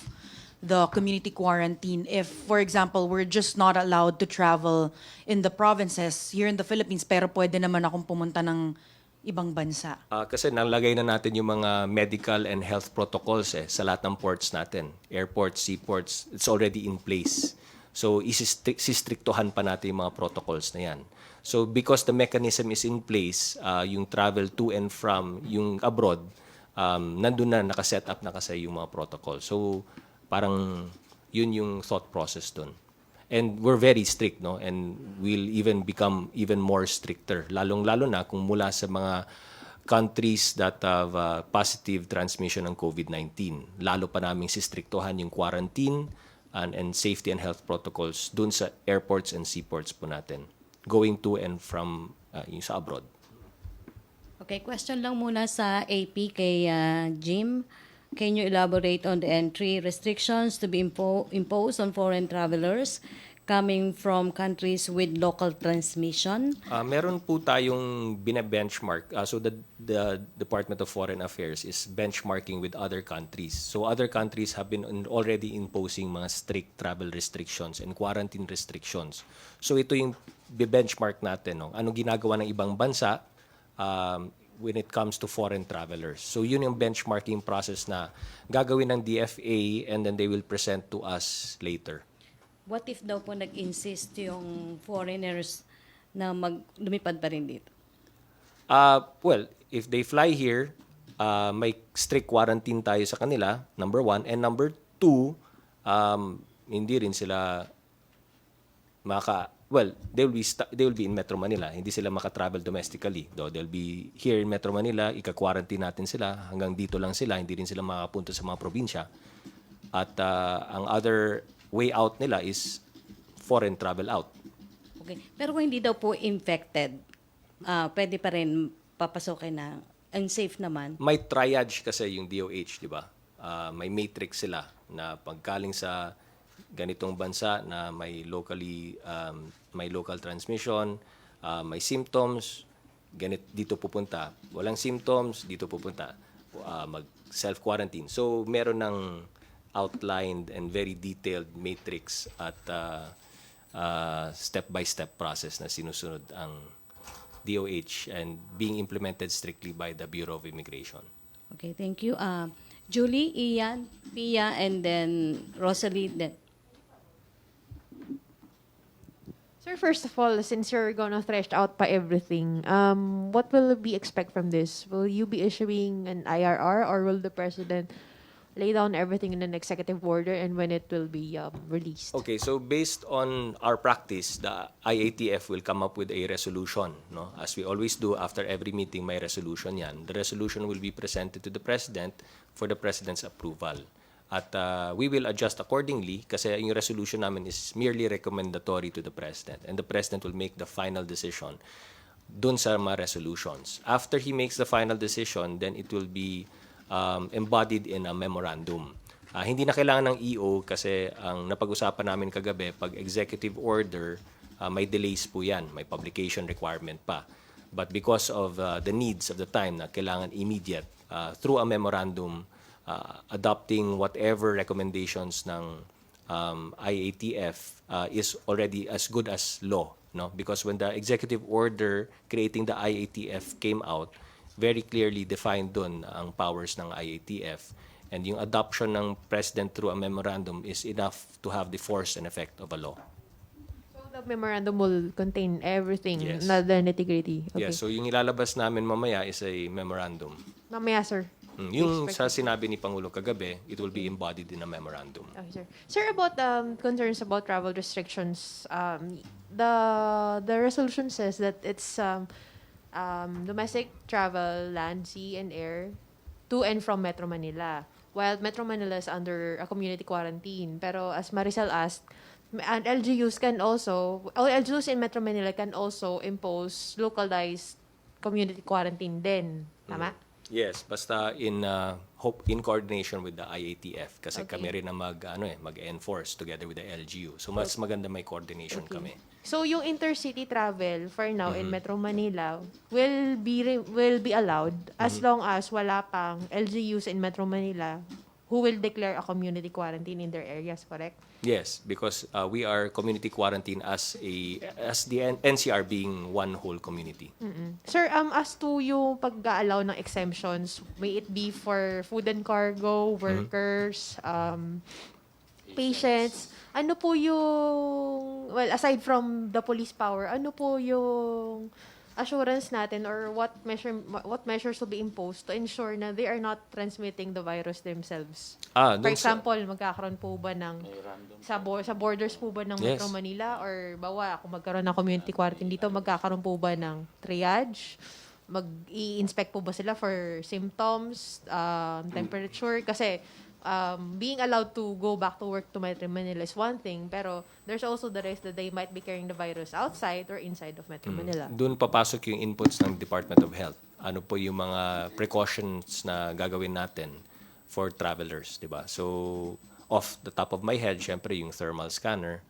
the community quarantine if, for example, we're just not allowed to travel in the provinces here in the Philippines, pero pwede naman akong pumunta ng ibang bansa? Kasi nalagay na natin yung mga medical and health protocols sa lahat ng ports natin. Airports, seaports, it's already in place. So, isistriktuhan pa natin yung mga protocols na yan. So, because the mechanism is in place, yung travel to and from, yung abroad, nandun na, nakaset up na kasi yung mga protocol. So, parang yun yung thought process dun. And we're very strict, no? And we'll even become even more stricter. Lalong-lalo na kung mula sa mga countries that have positive transmission ng COVID-19. Lalo pa namin sistriktuhan yung quarantine and safety and health protocols dun sa airports and seaports po natin. Going to and from yung sa abroad. Okay, question lang muna sa AP kay Jim. Can you elaborate on the entry restrictions to be imposed on foreign travelers coming from countries with local transmission? Meron po tayong bine-benchmark. So the Department of Foreign Affairs is benchmarking with other countries. So other countries have been already imposing mga strict travel restrictions and quarantine restrictions. So ito yung benchmark natin. No? Anong ginagawa ng ibang bansa? when it comes to foreign travelers. So yun yung benchmarking process na gagawin ng DFA and then they will present to us later. What if daw po nag-insist yung foreigners na lumipad pa rin dito? Well, if they fly here, may strict quarantine tayo sa kanila, number one. And number two, hindi rin sila they will be in Metro Manila. Hindi sila maka-travel domestically. Though they'll be here in Metro Manila, ika-quarantine natin sila. Hanggang dito lang sila, hindi rin sila makapunta sa mga probinsya. At ang other way out nila is foreign travel out. Okay. Pero kung hindi daw po infected, pwede pa rin papasokin na unsafe naman. May triage kasi yung DOH, di ba? May matrix sila na pagkaling sa ganitong bansa na may local transmission, may symptoms, dito pupunta. Walang symptoms, dito pupunta. Mag self-quarantine. So meron ng outlined and very detailed matrix at step-by-step process na sinusunod ang DOH and being implemented strictly by the Bureau of Immigration. Okay, thank you. Julie, Ian, Pia, and then Rosalie. Then. Sir, first of all, since you're gonna thresh out pa everything, what will we expect from this? Will you be issuing an IRR or will the president lay down everything in an executive order and when it will be released? Okay, so based on our practice, the IATF will come up with a resolution. No? As we always do, after every meeting, may resolution yan. The resolution will be presented to the President for the President's approval. At we will adjust accordingly kasi yung resolution namin is merely recommendatory to the President. And the President will make the final decision dun sa mga resolutions. After he makes the final decision, then it will be embodied in a memorandum. Hindi na kailangan ng EO kasi ang napag-usapan namin kagabi, pag executive order, may delays po yan, may publication requirement pa. But because of the needs of the time na kailangan immediate, through a memorandum, adopting whatever recommendations ng IATF is already as good as law. No? Because when the executive order creating the IATF came out, very clearly defined dun ang powers ng IATF. And yung adoption ng President through a memorandum is enough to have the force and effect of a law. So the memorandum will contain everything, Yes. not the nitty-gritty. Okay. Yeah, so yung ilalabas namin mamaya is a memorandum. Mamaya, sir. Yung sa sinabi ni Pangulo kagabi, it will be embodied in a memorandum. Okay, sir. Sir, about concerns about travel restrictions, the resolution says that it's domestic travel, land, sea, and air to and from Metro Manila. While Metro Manila is under a community quarantine. Pero as Maricel asked, and LGUs LGUs in Metro Manila can also impose localized community quarantine din. Tama? Yes, basta in coordination with the IATF kasi kami rin na mag-enforce together with the LGU. So mas maganda may coordination kami. So yung intercity travel for now in Metro Manila will be allowed as long as wala pang LGUs in Metro Manila who will declare a community quarantine in their areas, correct? Yes, because we are community quarantine as the NCR being one whole community. Sir, as to yung pag-allow ng exemptions, may it be for food and cargo, workers, patients, ano po yung, well, aside from the police power, ano po yung assurance natin or what measures will be imposed to ensure na they are not transmitting the virus themselves? For example, magkakaroon po ba ng sa borders po ba ng Metro Manila or bawa kung magkaroon ng community quarantine dito, magkakaroon po ba ng triage? Mag-i-inspect po ba sila for symptoms, temperature? Kasi being allowed to go back to work to Metro Manila is one thing, pero there's also the risk that they might be carrying the virus outside or inside of Metro Manila. Doon papasok yung inputs ng Department of Health. Ano po yung mga precautions na gagawin natin for travelers, di ba? So, off the top of my head, syempre yung thermal scanner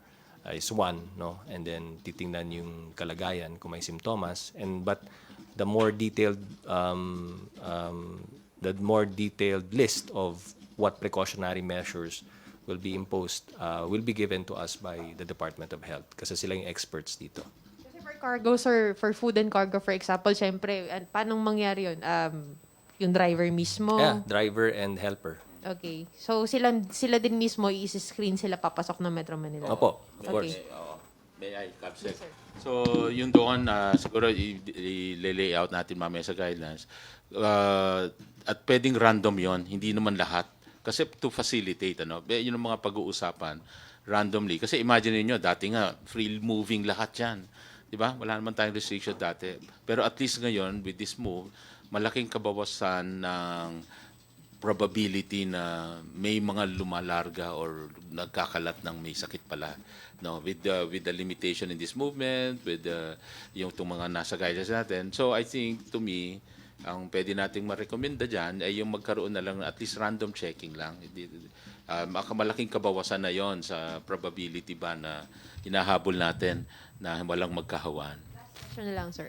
is one, no? And then titingnan yung kalagayan kung may simptomas. But the more detailed list of what precautionary measures will be imposed will be given to us by the Department of Health kasi sila yung experts dito. Kasi for cargo, sir, for food and cargo, for example, syempre, paano mangyari yun? Yung driver mismo? Yeah, driver and helper. Okay. So, sila din mismo, i-screen sila papasok ng Metro Manila? Opo, of Okay. course. May I, Capsec? So, yung doon, siguro i-lay out natin mamaya sa guidelines. At pwedeng random yon, hindi naman lahat. Kasi to facilitate, yun ang mga pag-uusapan randomly. Kasi imagine niyo dati nga, free moving lahat yan. Di ba? Wala naman tayong restriction dati. Pero at least ngayon, with this move, malaking kabawasan ng probability na may mga lumalarga or nagkakalat ng may sakit pala, with the limitation in this movement, with yung itong mga nasa guidance natin. So I think, to me, ang pwede nating marekomenda dyan ay yung magkaroon na lang at least random checking lang. Malaking kabawasan na yon sa probability ba na hinahabol natin na walang magkahawan. Question na lang, sir.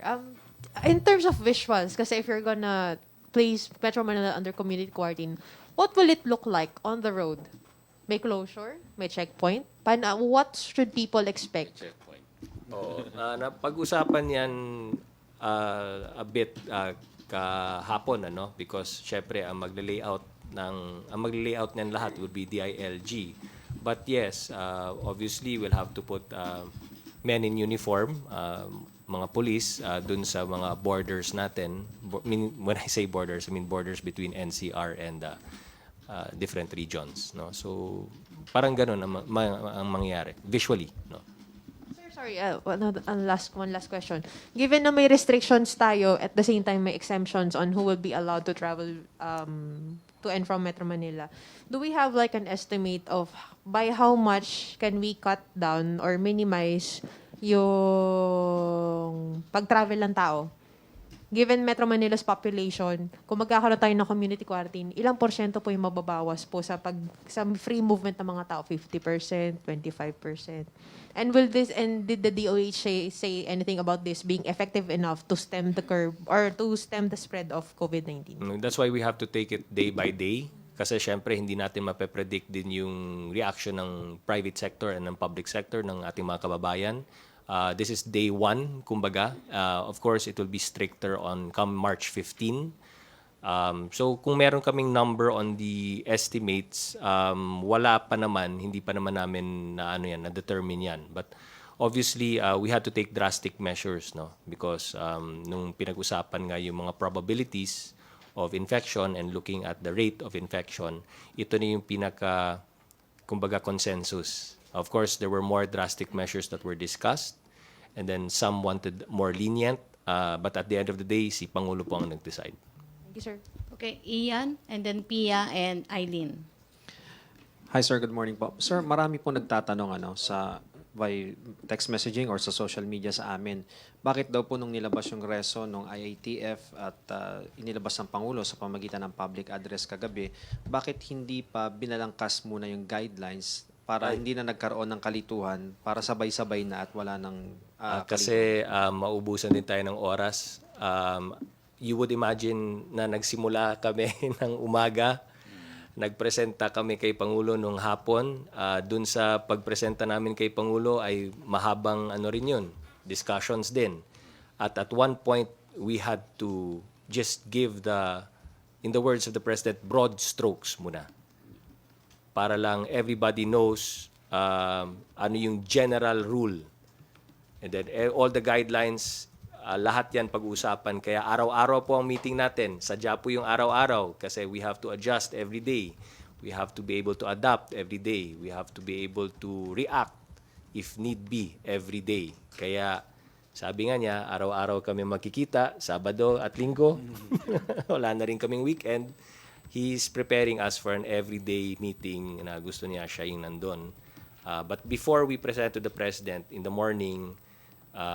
In terms of visuals, kasi if you're gonna place Metro Manila under community quarantine, what will it look like on the road? May closure? May checkpoint? What should people expect? Checkpoint. Pag-usapan yan a bit kahapon, because syempre ang magle-layout niyan lahat would be DILG. But yes, obviously we'll have to put men in uniform, mga police dun sa mga borders natin. When I say borders, I mean borders between NCR and different regions, so parang ganun ang mangyayari visually, Sir, sorry, one last question. Given na may restrictions tayo, at the same time may exemptions on who will be allowed to travel to and from Metro Manila, do we have like an estimate of by how much can we cut down or minimize yung pag-travel ng tao? Given Metro Manila's population, kung magkakaroon tayo ng community quarantine, ilang porsyento po yung mababawas po sa free movement ng mga tao? 50%, 25%? And did the DOH say anything about this being effective enough to stem the curve or to stem the spread of COVID-19? That's why we have to take it day by day. Kasi syempre hindi natin mape-predict din yung reaction ng private sector and ng public sector ng ating mga kababayan. This is day 1, kumbaga. Of course, it will be stricter on come March 15. So kung meron kaming number on the estimates, wala pa naman, hindi pa naman namin na-determine yan. But obviously, we had to take drastic measures, because nung pinag-usapan nga yung mga probabilities of infection and looking at the rate of infection, ito na yung kumbaga consensus. Of course, there were more drastic measures that were discussed, and then some wanted more lenient, but at the end of the day, si Pangulo po ang nag-decide. Thank you, sir. Okay, Ian, and then Pia and Eileen. Hi sir, good morning po. Sir, marami po nagtatanong by text messaging or sa social media sa amin, bakit daw po nung nilabas yung reso ng IATF at inilabas ng Pangulo sa pamagitan ng public address kagabi, bakit hindi pa binalangkas muna yung guidelines para hindi na nagkaroon ng kalituhan, para sabay-sabay na at wala ng Kasi maubusan din tayo ng oras. You would imagine na nagsimula kami ng umaga, nagpresenta kami kay Pangulo nung hapon. Dun sa pagpresenta namin kay Pangulo ay mahabang rin yun, discussions din. At one point, we had to just give in the words of the President, broad strokes muna. Para lang everybody knows ano yung general rule. And then all the guidelines, lahat yan pag-uusapan. Kaya araw-araw po ang meeting natin. Sadya po yung araw-araw kasi we have to adjust every day. We have to be able to adapt every day. We have to be able to react if need be every day. Kaya sabi nga niya, araw-araw kami magkikita, Sabado at Linggo. Wala na rin kaming weekend. He's preparing us for an everyday meeting na gusto niya siya yung nandun. But before we present to the President in the morning,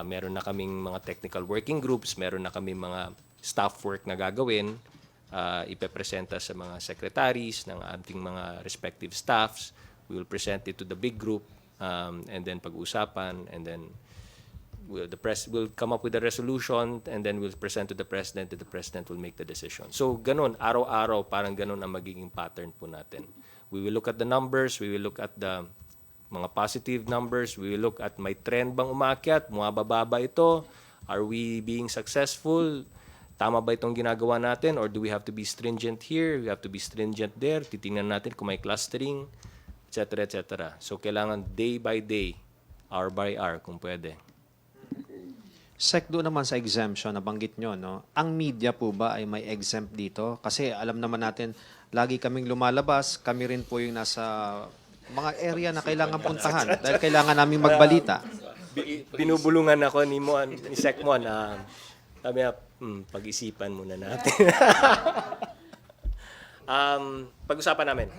meron na kaming mga technical working groups, meron na kaming mga staff work na gagawin, ipepresenta sa mga secretaries ng ating mga respective staffs. We will present it to the big group and then pag-usapan, and then we'll come up with a resolution, and then we'll present to the President, and the President will make the decision. So ganun, araw-araw, parang ganun ang magiging pattern po natin. We will look at the numbers, we will look at the mga positive numbers. We will look at may trend bang umakyat, bumababa ito, are we being successful, tama ba itong ginagawa natin, or do we have to be stringent here, we have to be stringent there, titingnan natin kung may clustering, etc. etc. So kailangan day by day, hour by hour kung pwede. Sec, doon naman sa exemption, nabanggit nyo, no? Ang media po ba ay may exempt dito? Kasi alam naman natin, lagi kaming lumalabas, kami rin po yung nasa mga area na kailangan puntahan dahil kailangan namin magbalita. Binubulungan ako ni Sec Mon. Sabi niya, pag-isipan muna natin. Pag-usapan namin.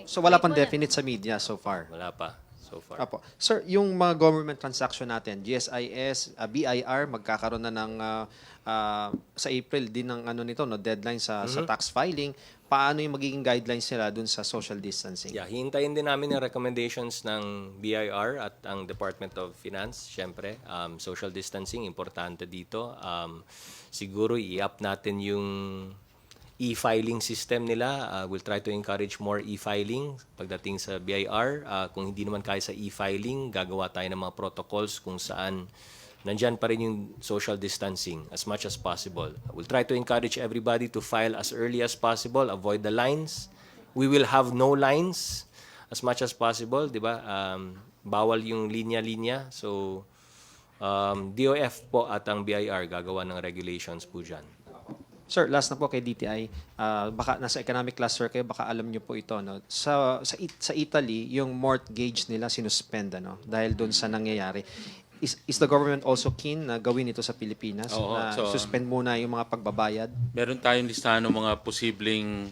So wala pang definite sa media so far. Wala pa so far. Apo. Sir, yung mga government transaction natin, GSIS, BIR, magkakaroon na ng sa April din ng nito, no, deadline sa tax filing. Paano yung magiging guidelines nila dun sa social distancing? Yeah, hihintayin din namin yung recommendations ng BIR at ang Department of Finance. Siyempre, social distancing, importante dito. Siguro i-up natin yung e-filing system nila. We'll try to encourage more e-filing pagdating sa BIR. Kung hindi naman kaya sa e-filing, gagawa tayo ng mga protocols kung saan nandyan pa rin yung social distancing as much as possible. We'll try to encourage everybody to file as early as possible, avoid the lines. We will have no lines as much as possible, di ba? Bawal yung linya-linya. So, DOF po at ang BIR gagawa ng regulations po dyan. Sir, last na po kay DTI. Baka nasa economic cluster kayo, baka alam niyo po ito. No? Sa Italy, yung mortgage nila sinuspend dahil doon sa nangyayari. Is the government also keen na gawin ito sa Pilipinas? Oo, na so, suspend muna yung mga pagbabayad? Meron tayong listahan ng mga posibleng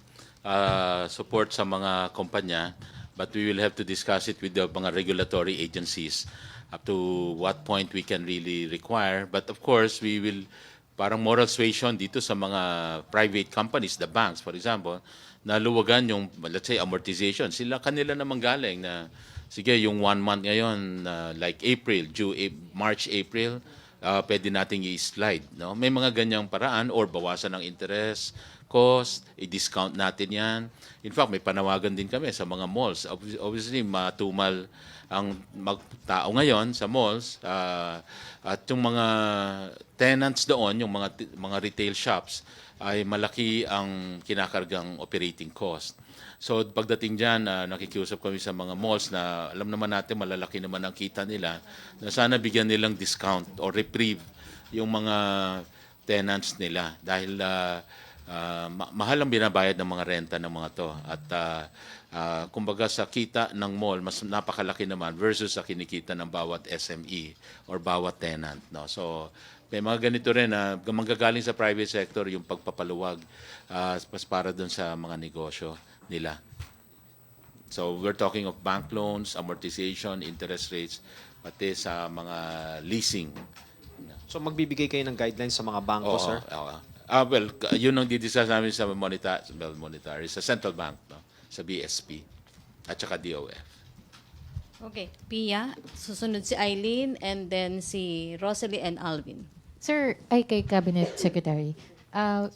support sa mga kumpanya, but we will have to discuss it with the mga regulatory agencies up to what point we can really require. But of course, we will parang moral suasion dito sa mga private companies, the banks, for example, na luwagan yung, let's say, amortization. Kanila naman galing na, sige, yung 1 month ngayon, like April, March, April, pwede nating i-slide. No? May mga ganyang paraan or bawasan ng interest, cost, i-discount natin yan. In fact, may panawagan din kami sa mga malls. Obviously, matumal ang tao ngayon sa malls at yung mga tenants doon, yung mga retail shops, ay malaki ang kinakargang operating cost. So pagdating dyan, nakikiusap kami sa mga malls na alam naman natin malalaki naman ang kita nila, na sana bigyan nilang discount or reprieve yung mga tenants nila dahil mahal ang binabayad ng mga renta ng mga to. At kumbaga sa kita ng mall, mas napakalaki naman versus sa kinikita ng bawat SME or bawat tenant. No? So may mga ganito rin na manggagaling sa private sector yung pagpapaluwag para dun sa mga negosyo nila. So we're talking of bank loans, amortization, interest rates, pati sa mga leasing. So magbibigay kayo ng guidelines sa mga bangko, sir? Well, yun ang didiscuss namin sa monetary, sa central bank, no? Sa BSP, at saka DOF. Okay, Pia, susunod si Eileen, and then si Rosalie and Alvin. Sir, kay Cabinet Secretary.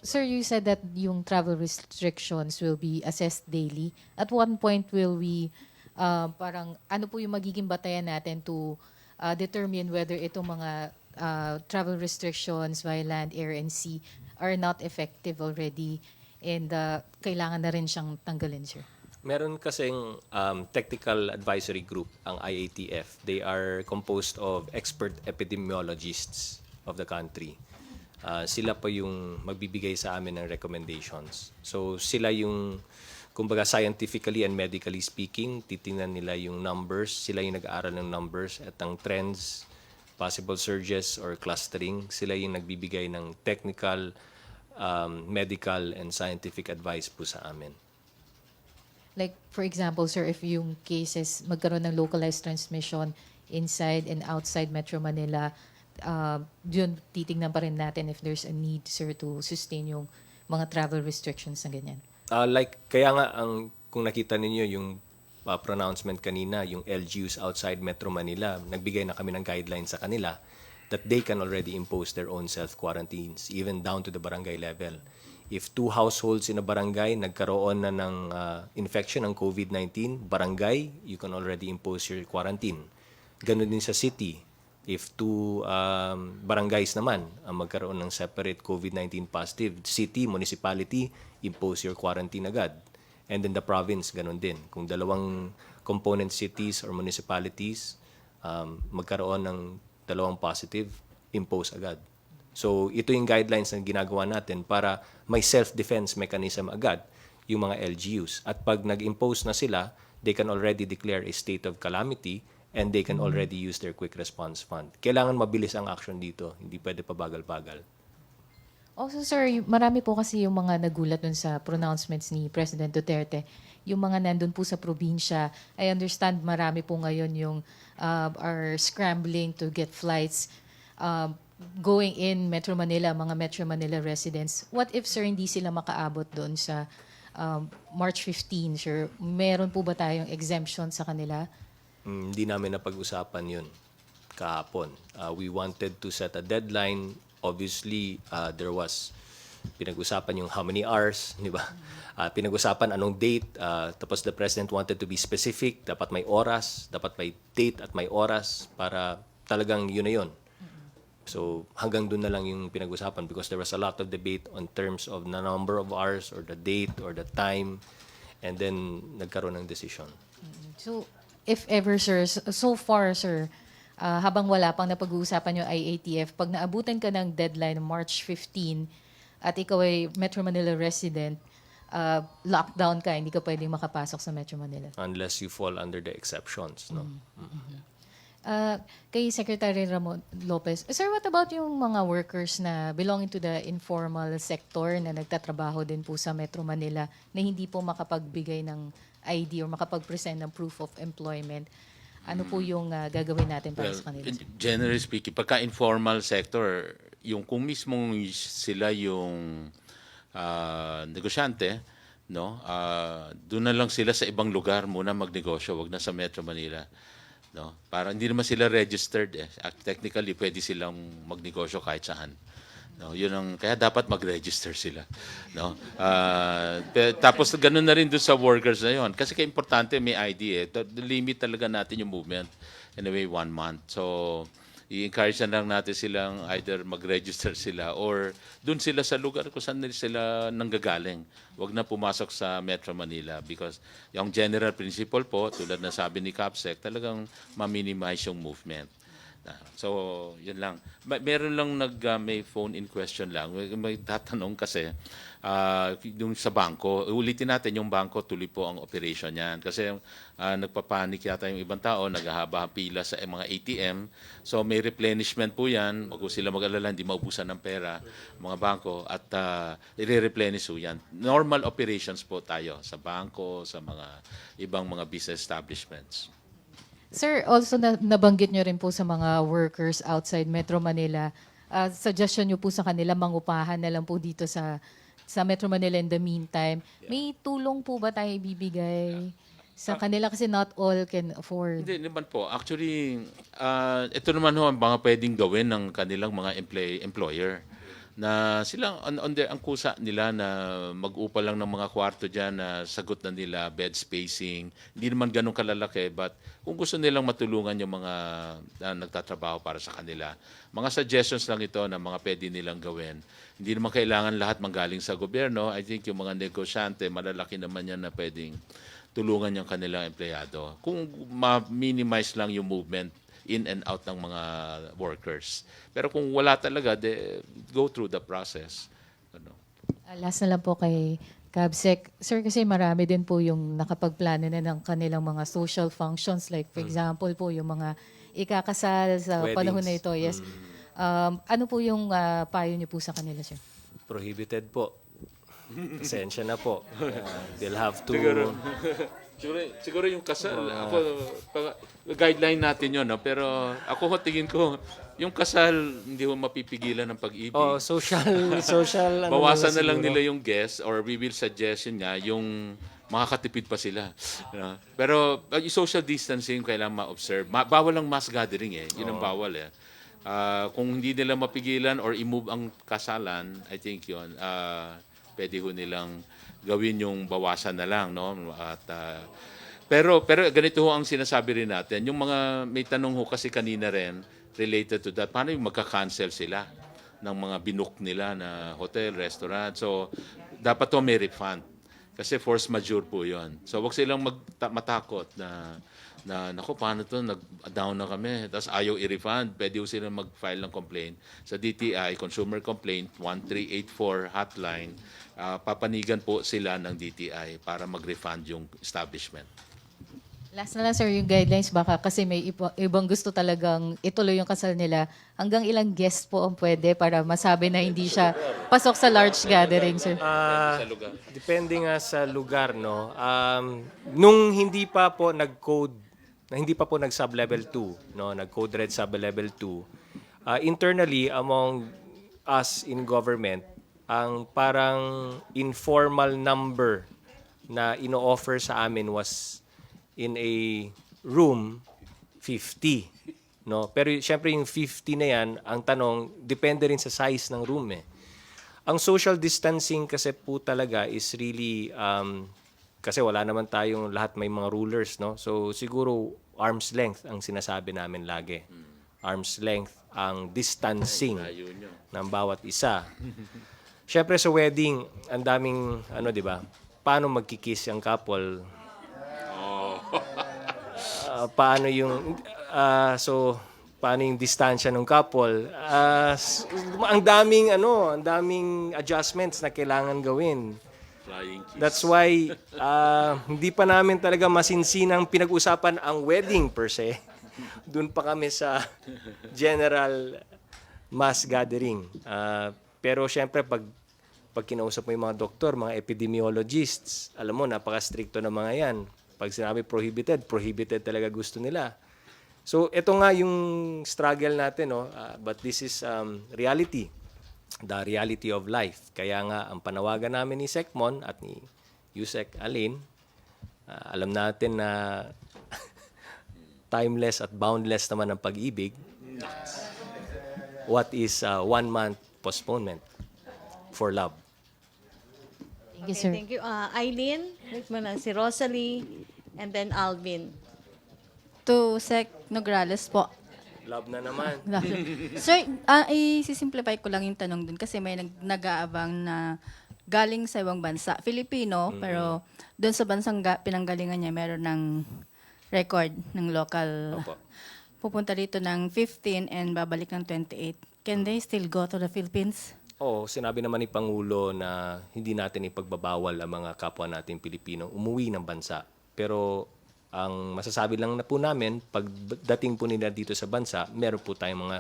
Sir, you said that yung travel restrictions will be assessed daily. At one point, will we, parang, ano po yung magiging batayan natin to determine whether itong mga travel restrictions via land, air, and sea are not effective already and kailangan na rin siyang tanggalin, sir? Meron kasing technical advisory group, ang IATF. They are composed of expert epidemiologists of the country. Sila pa yung magbibigay sa amin ng recommendations. So sila yung, kumbaga scientifically and medically speaking, titingnan nila yung numbers, sila yung nag-aaral ng numbers at ang trends, possible surges or clustering, sila yung nagbibigay ng technical, medical, and scientific advice po sa amin. Like, for example, sir, if yung cases magkaroon ng localized transmission inside and outside Metro Manila, yun, titingnan pa rin natin if there's a need, sir, to sustain yung mga travel restrictions na ganyan. Kaya nga, kung nakita ninyo yung pronouncement kanina, yung LGUs outside Metro Manila, nagbigay na kami ng guidelines sa kanila that they can already impose their own self-quarantines, even down to the barangay level. If 2 households in a barangay nagkaroon na ng infection ng COVID-19, barangay, you can already impose your quarantine. Ganun din sa city. If 2 barangays naman ang magkaroon ng separate COVID-19 positive, city, municipality, impose your quarantine agad. And then the province, ganun din. Kung dalawang component cities or municipalities magkaroon ng dalawang positive, impose agad. So ito yung guidelines na ginagawa natin para may self-defense mechanism agad yung mga LGUs. At pag nag-impose na sila, they can already declare a state of calamity and they can already use their quick response fund. Kailangan mabilis ang action dito, hindi pwede pabagal-bagal. Also, sir, marami po kasi yung mga nagulat dun sa pronouncements ni President Duterte. Yung mga nandun po sa probinsya, I understand marami po ngayon yung are scrambling to get flights going in Metro Manila, mga Metro Manila residents. What if, sir, hindi sila makaabot doon sa March 15, sir? Meron po ba tayong exemption sa kanila? Hindi namin napag-usapan yun kahapon. We wanted to set a deadline. Obviously, there was pinag-usapan yung how many hours, di ba? Pinag-usapan anong date. Tapos the President wanted to be specific. Dapat may oras, dapat may date at may oras para talagang yun na yun. So hanggang doon na lang yung pinag-usapan because there was a lot of debate on terms of the number of hours or the date or the time, and then nagkaroon ng decision. So, if ever, sir, so far, sir, habang wala pang napag-uusapan yung IATF, pag naabutan ka ng deadline March 15 at ikaw ay Metro Manila resident, lockdown ka, hindi ka pwedeng makapasok sa Metro Manila. Unless you fall under the exceptions, no? Kay Secretary Ramon Lopez, sir, what about yung mga workers na belonging to the informal sector na nagtatrabaho din po sa Metro Manila na hindi po makapagbigay ng ID or makapag-present ng proof of employment? Ano po yung gagawin natin para sa kanila? Generally speaking, pagka informal sector, yung kung mismong sila yung negosyante, no, doon na lang sila sa ibang lugar muna magnegosyo, wag na sa Metro Manila. No, para hindi naman sila registered eh. Technically pwede silang magnegosyo kahit saan. No, yun ang kaya dapat mag-register sila, no? Tapos ganun na rin doon sa workers na yon. Kasi importante may ID eh. The limit talaga natin yung movement anyway 1 month. So i-encourage na lang natin silang either mag-register sila or doon sila sa lugar kung saan sila nanggagaling. Huwag na pumasok sa Metro Manila because yung general principle po, tulad na sabi ni Capsec, talagang ma-minimize yung movement. So, yun lang. Meron lang may phone-in question lang. May tatanong kasi yung sa bangko. Ulitin natin yung bangko, tuloy po ang operation niyan. Kasi nagpapanik yata yung ibang tao, naghahaba pila sa mga ATM. So, may replenishment po yan. Huwag sila mag-alala, hindi maubusan ng pera mga bangko at i-replenish po yan. Normal operations po tayo sa bangko, sa mga ibang mga business establishments. Sir, also nabanggit nyo rin po sa mga workers outside Metro Manila, suggestion nyo po sa kanila, mangupahan na lang po dito sa Metro Manila in the meantime. May tulong po ba tayo ibibigay sa kanila kasi not all can afford? Hindi naman po. Actually, ito naman ho ang mga pwedeng gawin ng kanilang mga employer na silang ang kusa nila na mag-upa lang ng mga kwarto dyan na sagot na nila bed spacing. Hindi naman ganun kalalaki but kung gusto nilang matulungan yung mga nagtatrabaho para sa kanila, mga suggestions lang ito na mga pwede nilang gawin. Hindi naman kailangan lahat manggaling sa gobyerno. I think yung mga negosyante, malalaki naman yan na pwedeng tulungan yung kanilang empleyado. Kung ma-minimize lang yung movement in and out ng mga workers. Pero kung wala talaga, go through the process. Ano. Last na lang po kay Cabsec. Sir, kasi marami din po yung nakapagplano na ng kanilang mga social functions. Like, for example po, yung mga ikakasal sa Weddings. panahon na ito. Yes. Ano po yung payo niyo po sa kanila, sir? Prohibited po. Pasensya na po. They'll have to... Siguro yung kasal, guideline natin yun, no? Pero ako tingin ko, yung kasal, hindi mo mapipigilan ng pag-ibig. Oh, social. Bawasan na lang nila yung guest or we will suggest yun nga, yung makakatipid pa sila. Pero yung social distancing, kailangan ma-observe. Bawal ang mass gathering eh. Yun ang bawal eh. Kung hindi nila mapigilan or i-move ang kasalan, I think yun, pwede ho nilang gawin yung bawasan na lang, no? At pero ganito ho ang sinasabi rin natin. Yung mga may tanong ho kasi kanina rin related to that. Paano yung magka-cancel sila ng mga binook nila na hotel, restaurant? So dapat to may refund. Kasi force majeure po 'yon. So wag silang matakot na naku, paano to, nag-down na kami, tapos ayaw i-refund. Pwede ho silang mag-file ng complaint sa DTI, Consumer Complaint 1384 hotline. Papanigan po sila ng DTI para mag-refund yung establishment. Last na lang, sir, yung guidelines baka kasi may ibang gusto talagang ituloy yung kasal nila. Hanggang ilang guests po ang pwede para masabi na hindi siya pasok sa large gathering, sir? Depende nga sa lugar, no. Nung hindi pa po nag-code, hindi pa po nag-sub-level 2, no, nag-code red sub-level 2, internally among us in government, ang parang informal number na ino-offer sa amin was in a room 50, no. Pero syempre yung 50 na yan, ang tanong depende rin sa size ng room eh. Ang social distancing kasi po talaga is really kasi wala naman tayong lahat may mga rulers, no. So siguro arm's length ang sinasabi namin lagi. Arm's length ang distancing ng bawat isa. Syempre sa wedding, ang daming di ba? Paano magkikiss ang couple? Paano yung paano yung distansya ng couple? Ang daming adjustments na kailangan gawin. That's why hindi pa namin talaga masinsinang pinag-usapan ang wedding per se. Doon pa kami sa general mass gathering. Pero syempre pag kinausap mo yung mga doktor, mga epidemiologists, alam mo, napaka-stricto ng mga yan. Pag sinabi prohibited talaga gusto nila. So ito nga yung struggle natin, no? But this is reality. The reality of life. Kaya nga ang panawagan namin ni Secmon at ni Yusek Alin, alam natin na timeless at boundless naman ang pag-ibig. What is 1 month postponement for love? Thank you, sir. Thank you. Eileen, wait mo na, si Rosalie, and then Alvin. To Sec Nograles po. Love na naman. Sir, i-simplify ko lang yung tanong dun kasi may nag-aabang na galing sa ibang bansa. Filipino, pero doon sa bansang pinanggalingan niya, meron ng record ng local. Opo. Pupunta dito ng 15 and babalik ng 28. Can they still go to the Philippines? Oo, sinabi naman ni Pangulo na hindi natin ipagbabawal ang mga kapwa nating Pilipino umuwi ng bansa. Pero ang masasabi lang na po namin, pagdating po nila dito sa bansa, meron po tayong mga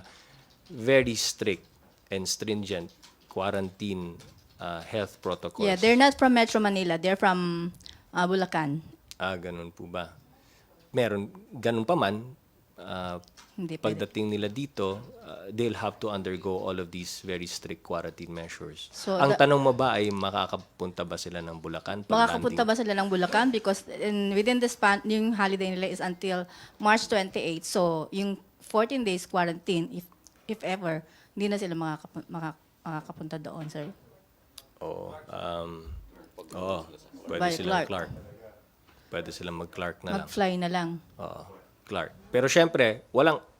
very strict and stringent quarantine health protocols. Yeah, they're not from Metro Manila. They're from Bulacan. Ganun po ba? Meron, ganun pa man, Hindi pwede. pagdating nila dito, they'll have to undergo all of these very strict quarantine measures. So ang tanong mo ba ay makakapunta ba sila ng Bulacan? Makakapunta ba sila ng Bulacan? Because within the span, yung holiday nila is until March 28. So, yung 14 days quarantine, if ever, hindi na sila makakapunta doon, sir. Oo. Pwede By silang Clark. Clark. Pwede silang mag-Clark na lang. Mag-fly na lang. Oo, Clark. Pero syempre,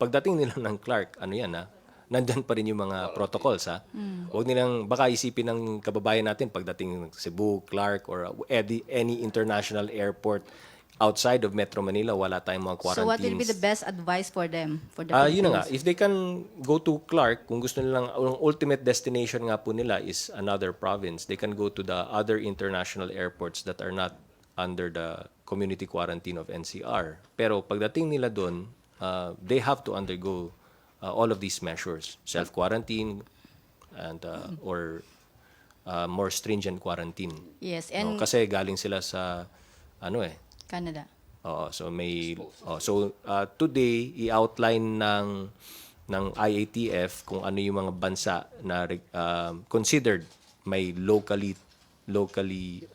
pagdating nila ng Clark, nandyan pa rin yung mga protocols, ha? Huwag nilang, baka isipin ng kababayan natin, pagdating ng Cebu, Clark, or any international airport outside of Metro Manila, wala tayong mga quarantines. So, what will be the best advice for them? For the Yun na nga, Filipinos? if they can go to Clark, kung gusto nilang, ang ultimate destination nga po nila is another province, they can go to the other international airports that are not under the community quarantine of NCR. Pero pagdating nila doon, they have to undergo all of these measures, self-quarantine and or more stringent quarantine. Yes, No, and kasi galing sila sa Canada. Oo, so today i-outline ng IATF kung ano yung mga bansa na considered may locally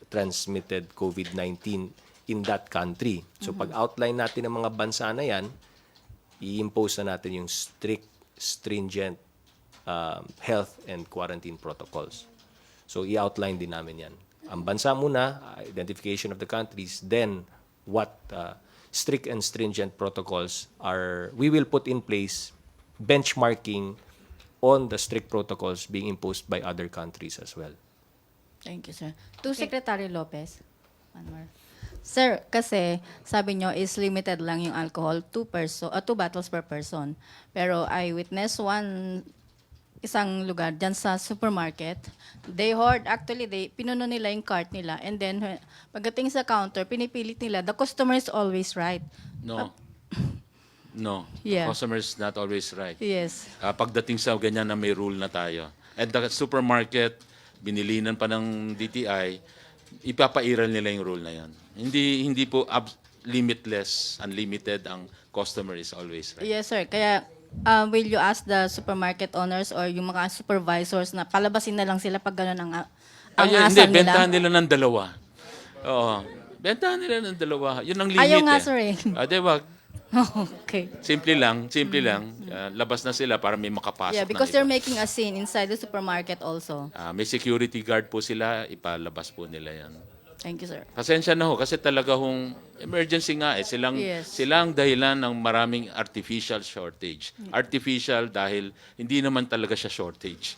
transmitted COVID-19 in that country. So pag outline natin ng mga bansa na yan, i-impose na natin yung stringent health and quarantine protocols. So i-outline din namin yan. Ang bansa muna, identification of the countries, then what strict and stringent protocols we will put in place, benchmarking on the strict protocols being imposed by other countries as well. Thank you, sir. To Secretary Lopez. One more. Sir, kasi sabi nyo is limited lang yung alcohol, 2 bottles per person. Pero I witnessed isang lugar dyan sa supermarket. They hoard, actually, pinuno nila yung cart nila. And then, pagdating sa counter, pinipilit nila, the customer is always right. No. No. Yeah. Customer is not always right. Yes. Pagdating sa ganyan na may rule na tayo. At the supermarket, binilinan pa ng DTI, ipapairal nila yung rule na yan. Hindi po limitless, unlimited, ang customer is always right. Yes, sir. Kaya, will you ask the supermarket owners or yung mga supervisors na palabasin na lang sila pag gano'n ang Hindi, asal nila? bentahan nila ng dalawa. Oo. Bentahan nila ng dalawa. Yun ang limit. Ayaw nga, sir, eh. Diba? Okay. Simple lang. Labas na sila para may makapasok Yeah, na because iba. they're making a scene inside the supermarket also. May security guard po sila, ipalabas po nila yan. Thank you, sir. Pasensya na ho, kasi talaga hong emergency nga eh. Yes. Silang dahilan ng maraming artificial shortage. Artificial dahil hindi naman talaga siya shortage.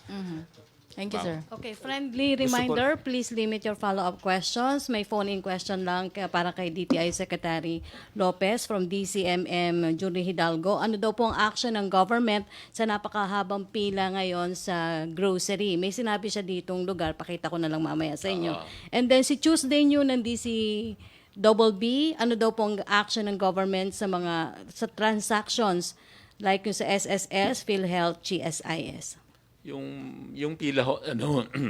Thank you, sir. Okay, friendly reminder, please limit your follow-up questions. May phone-in question lang para kay DTI Secretary Lopez from DCMM Jury Hidalgo. Ano daw po ang action ng government sa napakahabang pila ngayon sa grocery? May sinabi siya ditong lugar, pakita ko na lang mamaya sa inyo. And then si Tuesday New ng DCBB, ano daw po ang action ng government sa transactions like yung sa SSS, PhilHealth, GSIS? Yung pila ho,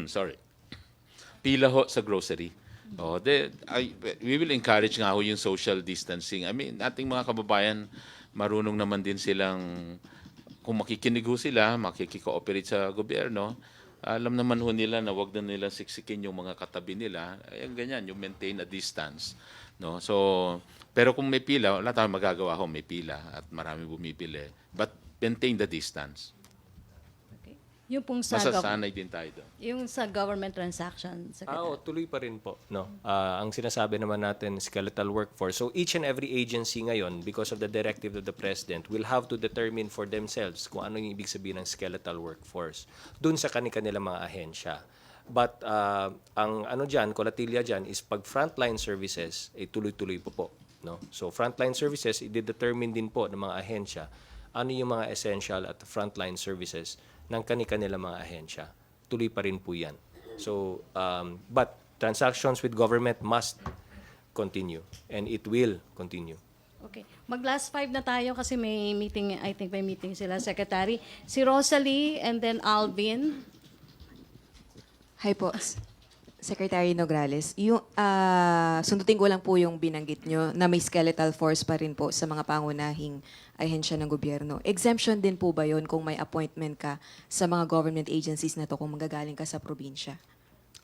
sorry. Pila ho sa grocery. We will encourage nga ho yung social distancing. I mean, ating mga kababayan, marunong naman din silang, kung makikinig ho sila, makikikooperate sa gobyerno, alam naman ho nila na wag na nila siksikin yung mga katabi nila. Ayan, ganyan, yung maintain a distance. No? So, pero kung may pila, wala tayong magagawa ho, may pila at marami bumipili. But maintain the distance. Yung pong sa Masasanay din tayo doon. yung sa government transaction, Secretary. Tuloy pa rin po. No? Ang sinasabi naman natin, skeletal workforce. So each and every agency ngayon, because of the directive of the President, will have to determine for themselves kung ano yung ibig sabihin ng skeletal workforce dun sa kanilang mga ahensya. But ang kolatilya dyan is pag frontline services, tuloy-tuloy po. No? So frontline services, i-determine din po ng mga ahensya ano yung mga essential at frontline services ng kanilang mga ahensya. Tuloy pa rin po yan. So, but transactions with government must continue and it will continue. Okay. Mag-last 5 na tayo kasi may meeting, I think may meeting sila, Secretary. Si Rosalie and then Alvin. Hi po, Secretary Nograles. Sundutin ko lang po yung binanggit nyo na may skeletal force pa rin po sa mga pangunahing ahensya ng gobyerno. Exemption din po ba yun kung may appointment ka sa mga government agencies na to kung magagaling ka sa probinsya?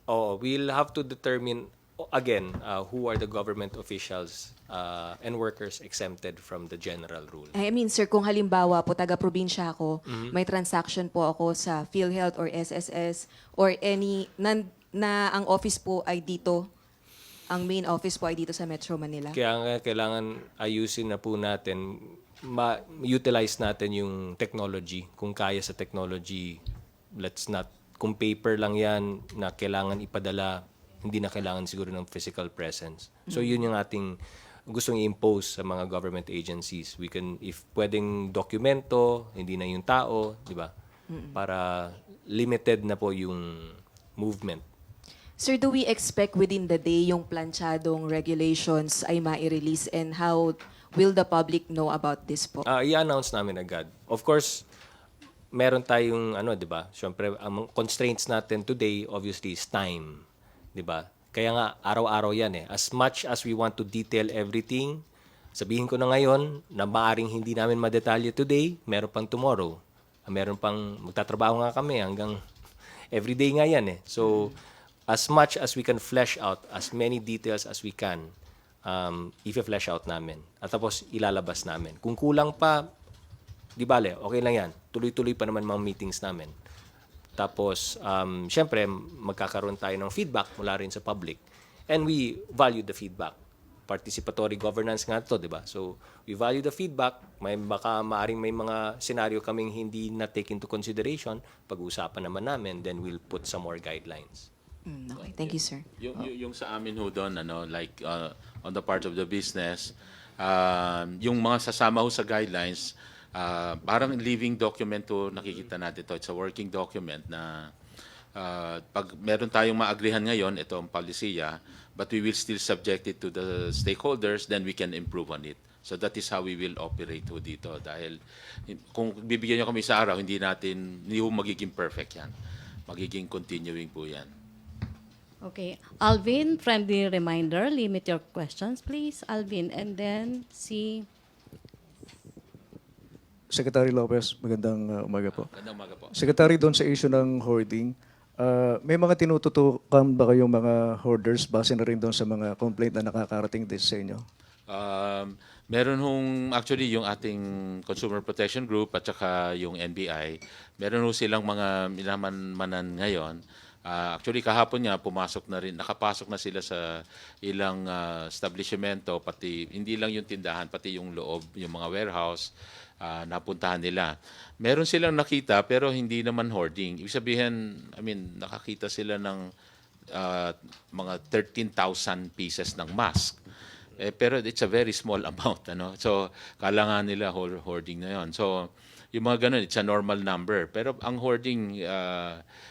We'll have to determine, again, who are the government officials and workers exempted from the general rule. I mean, sir, kung halimbawa po, taga-probinsya ako, may transaction po ako sa PhilHealth or SSS or any, na ang office po ay dito, ang main office po ay dito sa Metro Manila. Kaya nga kailangan ayusin na po natin, ma-utilize natin yung technology. Kung kaya sa technology, kung paper lang yan na kailangan ipadala, hindi na kailangan siguro ng physical presence. So yun yung ating gustong i-impose sa mga government agencies. We can, if pwedeng dokumento, hindi na yung tao, di ba? Para limited na po yung movement. Sir, do we expect within the day yung planchadong regulations ay ma-release and how will the public know about this po? I-announce namin agad. Of course, meron tayong di ba? Syempre, ang constraints natin today obviously is time, 'di ba? Kaya nga araw-araw 'yan eh. As much as we want to detail everything, sabihin ko na ngayon na maaring hindi namin madetalye today, meron pang tomorrow. Meron pang magtatrabaho nga kami hanggang everyday nga 'yan eh. So, as much as we can flesh out as many details as we can, i-flesh out namin. At tapos ilalabas namin. Kung kulang pa, di bale, okay lang yan. Tuloy-tuloy pa naman mga meetings namin. Tapos, syempre, magkakaroon tayo ng feedback mula rin sa public. And we value the feedback. Participatory governance nga to, di ba? So, we value the feedback. Baka maaring may mga senaryo kaming hindi na take into consideration. Pag-uusapan naman namin, then we'll put some more guidelines. Okay, thank you, sir. Yung sa amin ho doon, like on the part of the business, yung mga sasama ho sa guidelines, parang living document to nakikita natin to. It's a working document na pag meron tayong maagrihan ngayon, ito ang palisiya, but we will still subject it to the stakeholders, then we can improve on it. So that is how we will operate ho dito. Dahil kung bibigyan nyo kami sa araw, hindi ho magiging perfect yan. Magiging continuing po yan. Okay. Alvin, friendly reminder, limit your questions, please. Alvin, and then si... Secretary Lopez, magandang umaga po. Magandang umaga po. Secretary, doon sa issue ng hoarding, may mga tinututukan ba kayong mga hoarders base na rin doon sa mga complaint na nakakarating din sa inyo? Meron actually yung ating Consumer Protection Group at saka yung NBI, meron silang mga minamanan ngayon. Actually, kahapon nga, nakapasok na sila sa ilang establishmento, pati hindi lang yung tindahan, pati yung loob, yung mga warehouse, napuntahan nila. Meron silang nakita, pero hindi naman hoarding. Ibig sabihin, nakakita sila ng mga 13,000 pieces ng mask. Pero it's a very small amount. So, kailangan nila hoarding na yon. So, yung mga ganun, it's a normal number. Pero ang hoarding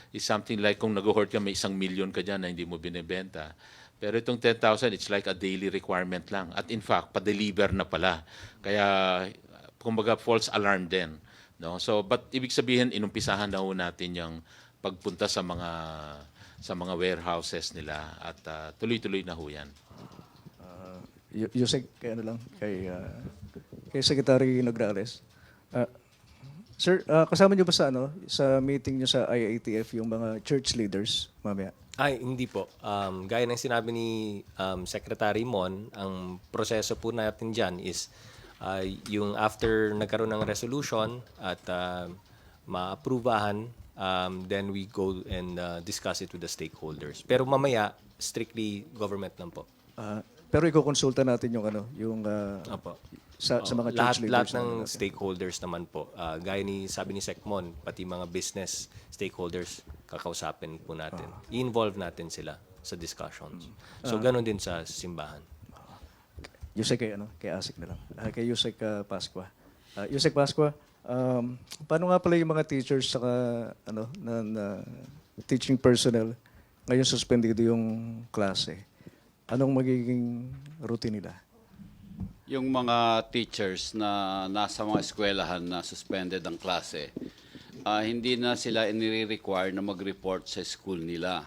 is something like kung nag-hoard ka, may 1 million ka dyan na hindi mo binibenta. Pero itong 10,000, it's like a daily requirement lang. At in fact, pa-deliver na pala. Kaya, kumbaga, false alarm din. No? So, but ibig sabihin, inumpisahan na ho natin yung pagpunta sa mga warehouses nila at tuloy-tuloy na ho yan. Yusek, kay Secretary Nograles. Sir, kasama niyo ba sa meeting niyo sa IATF yung mga church leaders mamaya? Ay, hindi po. Gaya ng sinabi ni Secretary Mon, ang proseso po natin dyan is yung after nagkaroon ng resolution at ma-approvahan, then we go and discuss it with the stakeholders. Pero mamaya, strictly government lang po. Pero iko-consulta natin yung Opo. sa mga church leaders. Lahat ng stakeholders naman po. Gaya sabi ni Secmon, pati mga business stakeholders, kakausapin po natin. I-involve natin sila sa discussions. So, ganun din sa simbahan. Yusek kay Asik na lang. Kay Yusek Pascua. Yusek Pascua, paano nga pala yung mga teachers saka na teaching personnel ngayon suspendido yung klase? Anong magiging routine nila? Yung mga teachers na nasa mga eskwelahan na suspended ang klase, hindi na sila inire-require na mag-report sa school nila.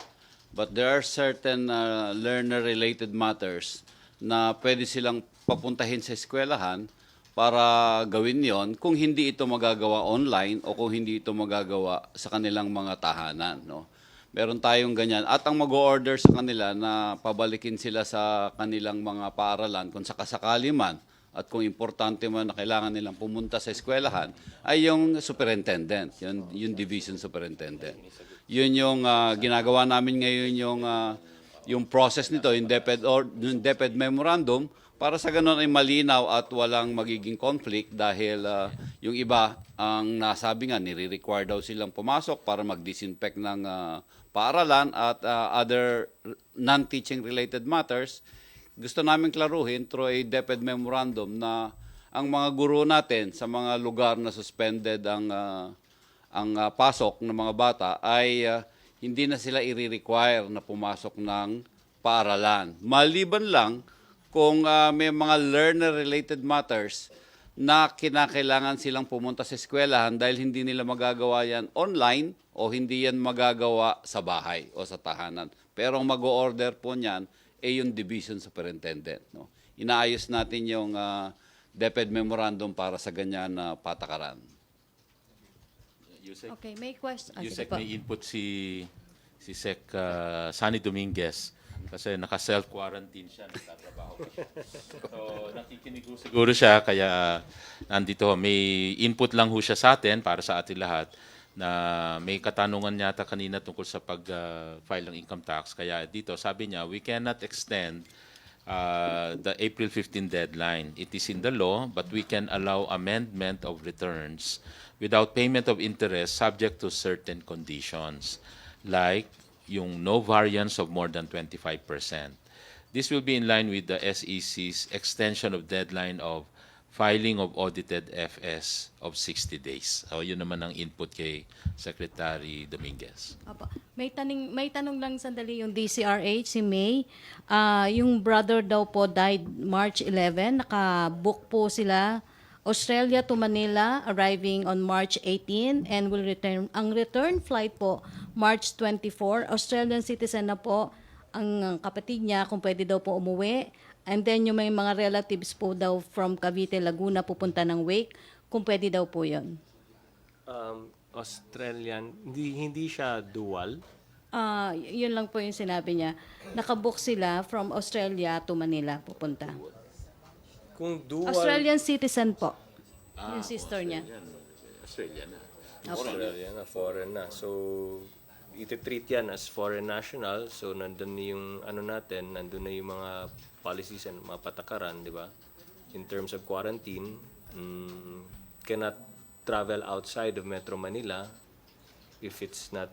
But there are certain learner-related matters na pwede silang papuntahin sa eskwelahan para gawin yon kung hindi ito magagawa online o kung hindi ito magagawa sa kanilang mga tahanan. No? Meron tayong ganyan. At ang mag-order sa kanila na pabalikin sila sa kanilang mga paaralan kung sakasakali man at kung importante man na kailangan nilang pumunta sa eskwelahan ay yung superintendent, yung division superintendent. Yun yung ginagawa namin ngayon yung process nito, yung DepEd memorandum, para sa ganun ay malinaw at walang magiging conflict dahil yung iba ang nasabi nga, nire-require daw silang pumasok para mag-disinfect ng paaralan at other non-teaching related matters. Gusto namin klaruhin through a DepEd memorandum na ang mga guro natin sa mga lugar na suspended ang pasok ng mga bata ay hindi na sila i-require na pumasok ng paaralan. Maliban lang kung may mga learner-related matters na kinakailangan silang pumunta sa eskwelahan dahil hindi nila magagawa yan online o hindi yan magagawa sa bahay o sa tahanan. Pero ang mag-o-order po niyan ay yung division superintendent. No? Inaayos natin yung DepEd memorandum para sa ganyan na patakaran. Okay, may question. Yusek, may input si Sec Sunny Dominguez. Kasi naka-self-quarantine siya, nagtatrabaho siya. So, nakikinig siguro siya, kaya nandito, may input lang ho siya sa atin, para sa atin lahat, na may katanungan yata kanina tungkol sa pag-file ng income tax. Kaya dito, sabi niya, we cannot extend the April 15 deadline. It is in the law, but we can allow amendment of returns without payment of interest subject to certain conditions, like yung no variance of more than 25%. This will be in line with the SEC's extension of deadline of filing of audited FS of 60 days. So yun naman ang input kay Secretary Dominguez. Apo. May tanong lang sandali yung DCRH, si May. Yung brother daw po died March 11. Nakabook po sila Australia to Manila, arriving on March 18 and will return. Ang return flight po, March 24. Australian citizen na po ang kapatid niya, kung pwede daw po umuwi. And then yung may mga relatives po daw from Cavite, Laguna, pupunta ng Wake, kung pwede daw po yun. Australian, hindi siya dual. Yun lang po yung sinabi niya. Nakabook sila from Australia to Manila pupunta. Kung dual, Australian citizen po. Yung sister niya. Australian na. Australian na, foreign na. So, iti-treat yan as foreign national. So, nandun na yung nandun na yung mga policies and mga patakaran, di ba? In terms of quarantine, cannot travel outside of Metro Manila if it's not,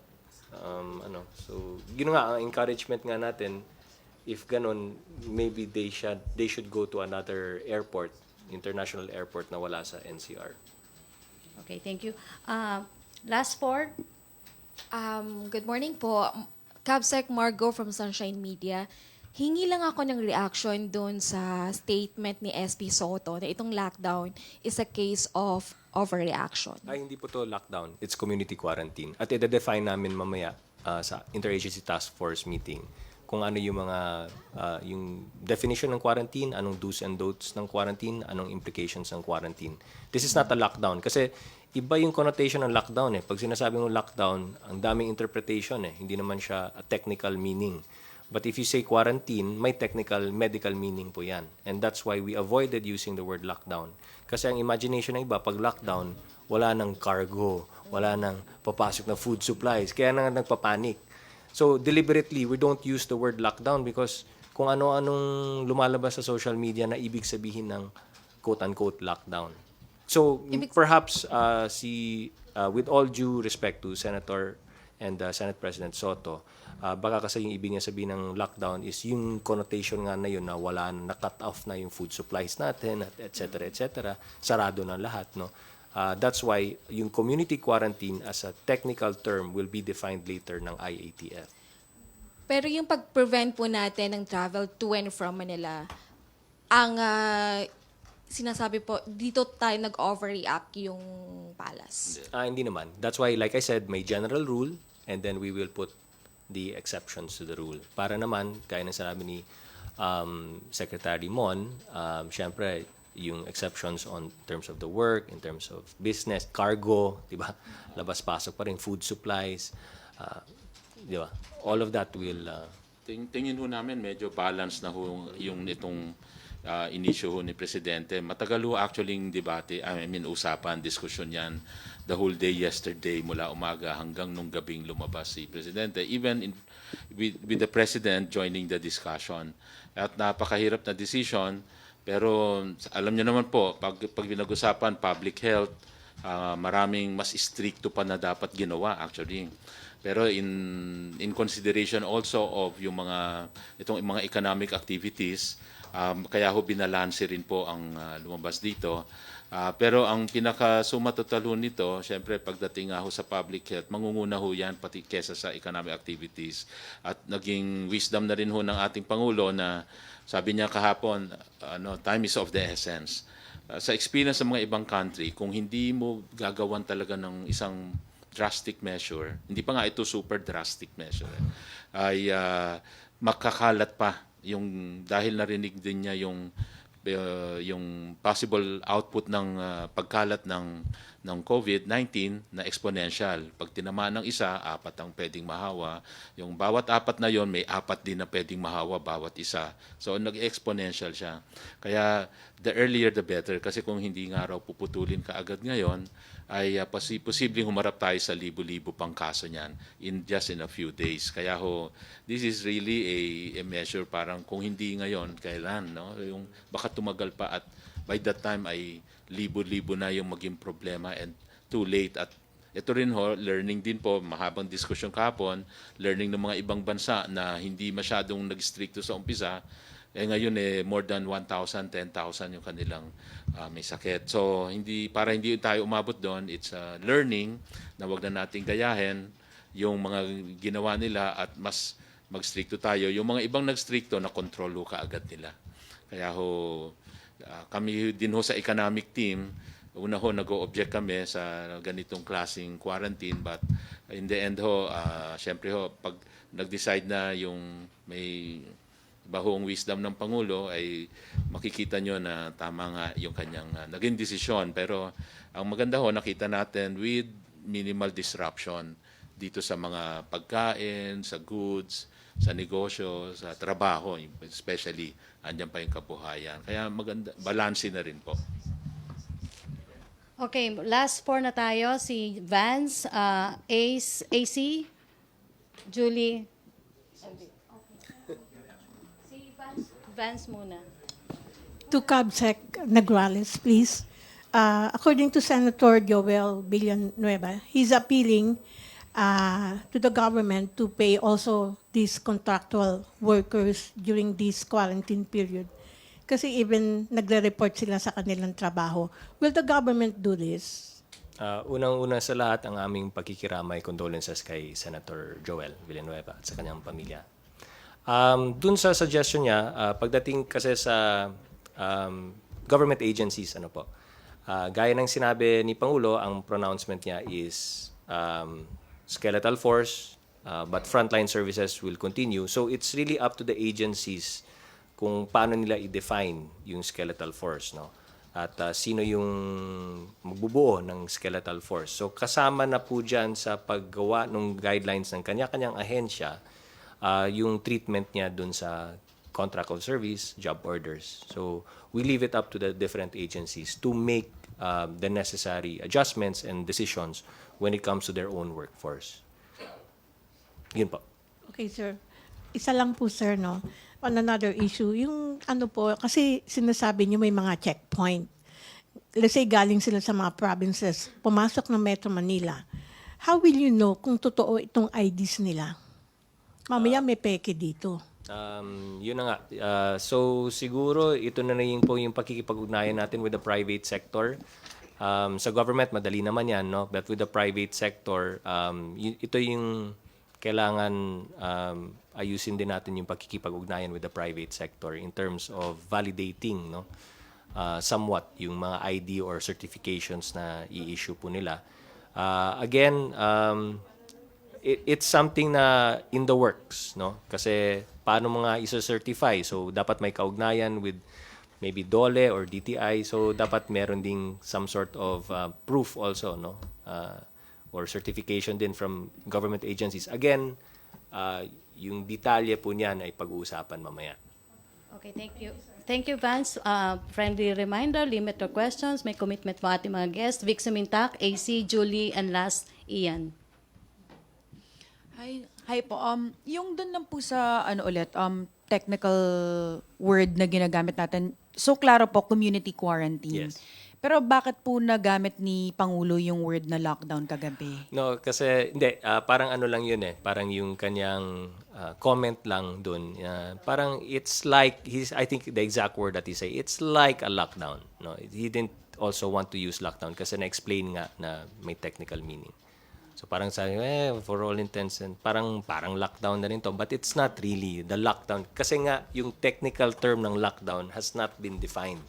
So, yun nga, ang encouragement nga natin, if ganon, maybe they should go to another airport, international airport na wala sa NCR. Okay, thank you. Last four. Good morning po. Cabsec Margo from Sunshine Media. Hingi lang ako ng reaction doon sa statement ni SP Soto na itong lockdown is a case of overreaction. Ay, hindi po to lockdown. It's community quarantine. At i-define namin mamaya sa Interagency Task Force meeting kung ano yung mga yung definition ng quarantine, anong do's and don'ts ng quarantine, anong implications ng quarantine. This is not a lockdown kasi iba yung connotation ng lockdown eh. Pag sinasabi mo lockdown, ang daming interpretation eh. Hindi naman siya a technical meaning. But if you say quarantine, may technical medical meaning po yan. And that's why we avoided using the word lockdown. Kasi ang imagination ng iba, pag lockdown, wala nang cargo, wala nang papasok na food supplies. Kaya na nagpapanik. So deliberately, we don't use the word lockdown because kung ano-anong lumalabas sa social media na ibig sabihin ng quote-unquote lockdown. So perhaps with all due respect to Senator and Senate President Soto, baka kasi yung ibig niya sabihin ng lockdown is yung connotation nga na yun na wala na, cut off na yung food supplies natin, et cetera, sarado na lahat, no? That's why yung community quarantine as a technical term will be defined later ng IATF. Pero yung pag-prevent po natin ng travel to and from Manila, ang sinasabi po, dito tayo nag-overreact yung palace. Hindi naman. That's why, like I said, may general rule and then we will put the exceptions to the rule. Para naman, kaya na sinabi ni Secretary Mon, syempre, yung exceptions on terms of the work, in terms of business, cargo, di ba? Labas-pasok pa rin, food supplies, di ba? All of that will... Tingin ho namin medyo balance na ho yung itong inisyo ho ni Presidente. Matagal ho actually yung debate, usapan, diskusyon yan the whole day yesterday mula umaga hanggang nung gabing lumabas si Presidente. Even with the President joining the discussion. At napakahirap na decision, pero alam niyo naman po, pag pinag-usapan public health, maraming mas stricto pa na dapat ginawa actually. Pero in consideration also of yung itong mga economic activities, kaya ho binalanse rin po ang lumabas dito. Pero ang pinaka-suma total ho nito, syempre pagdating ho sa public health, mangunguna ho yan pati kesa sa economic activities. At naging wisdom na rin ho ng ating Pangulo na sabi niya kahapon, time is of the essence. Sa experience ng mga ibang country, kung hindi mo gagawan talaga ng isang drastic measure, hindi pa nga ito super drastic measure, ay makakalat pa dahil narinig din niya yung possible output ng pagkalat ng ng COVID-19 na exponential. Pag tinamaan ng isa, 4 ang pwedeng mahawa. Yung bawat 4 na yon, may 4 din na pwedeng mahawa bawat isa. So nag-exponential siya. Kaya the earlier the better. Kasi kung hindi nga raw puputulin ka agad ngayon, ay posibleng humarap tayo sa libo-libo pang kaso niyan just in a few days. Kaya this is really a measure parang kung hindi ngayon, kailan, no? Yung baka tumagal pa at by that time ay libo-libo na yung maging problema and too late. At ito rin learning din po, mahabang diskusyon kahapon, learning ng mga ibang bansa na hindi masyadong nag-stricto sa umpisa, ngayon more than 1,000, 10,000 yung kanilang may sakit. So para hindi tayo umabot doon, it's a learning na wag na nating gayahin yung mga ginawa nila at mas mag-stricto tayo. Yung mga ibang nag-stricto na kontrol ka agad nila. Kaya kami din sa economic team, una nag-o-object kami sa ganitong klaseng quarantine, but in the end syempre pag nag-decide na yung may bahong wisdom ng Pangulo, ay makikita nyo na tama nga yung kanyang naging desisyon. Pero ang maganda nakita natin with minimal disruption dito sa mga pagkain, sa goods, sa negosyo, sa trabaho, especially andyan pa yung kabuhayan. Kaya maganda, balanse na rin po. Okay, last 4 na tayo. Si Vance, Ace, AC, Julie. Vance muna. To CABSEC Nograles, please. According to Senator Joel Villanueva, he's appealing to the government to pay also these contractual workers during this quarantine period. Kasi even nagre-report sila sa kanilang trabaho. Will the government do this? Unang-una sa lahat, ang aming pakikiramay, condolences kay Senator Joel Villanueva at sa kanyang pamilya. Dun sa suggestion niya, pagdating kasi sa government agencies, gaya ng sinabi ni Pangulo, ang pronouncement niya is skeletal force, but frontline services will continue. So it's really up to the agencies kung paano nila i-define yung skeletal force, no? At sino yung magbubuo ng skeletal force. So kasama na po dyan sa paggawa ng guidelines ng kanya-kanyang ahensya, yung treatment niya dun sa contract of service, job orders. So we leave it up to the different agencies to make the necessary adjustments and decisions when it comes to their own workforce. Yun po. Okay, sir. Isa lang po, sir, no? On another issue, yung kasi sinasabi niyo may mga checkpoint. Let's say galing sila sa mga provinces, pumasok ng Metro Manila. How will you know kung totoo itong IDs nila? Mamaya may peke dito. Yun na nga. So siguro ito na rin po yung pakikipag-ugnayan natin with the private sector. Sa government, madali naman yan, no? But with the private sector, ito yung kailangan ayusin din natin yung pakikipag-ugnayan with the private sector in terms of validating, no? Somewhat yung mga ID or certifications na i-issue po nila. Again, it's something na in the works, no? Kasi paano mga isa-certify? So dapat may kaugnayan with maybe DOLE or DTI. So dapat meron ding some sort of proof also, no? Or certification din from government agencies. Again, yung detalye po niyan ay pag-uusapan mamaya. Okay, thank you. Thank you, Vance. Friendly reminder, limit your questions. May commitment po ating mga guests. Vic Sumintak, AC, Julie, and last, Ian. Hi po. Yung dun lang po sa technical word na ginagamit natin. So klaro po, community quarantine. Yes. Pero bakit po nagamit ni Pangulo yung word na lockdown kagabi? No, kasi hindi, parang lang yun eh. Parang yung kanyang comment lang dun. Parang it's like, I think the exact word that he say, it's like a lockdown. No, he didn't also want to use lockdown kasi na-explain nga na may technical meaning. So parang sabi, for all intents and parang lockdown na rin to. But it's not really the lockdown. Kasi nga, yung technical term ng lockdown has not been defined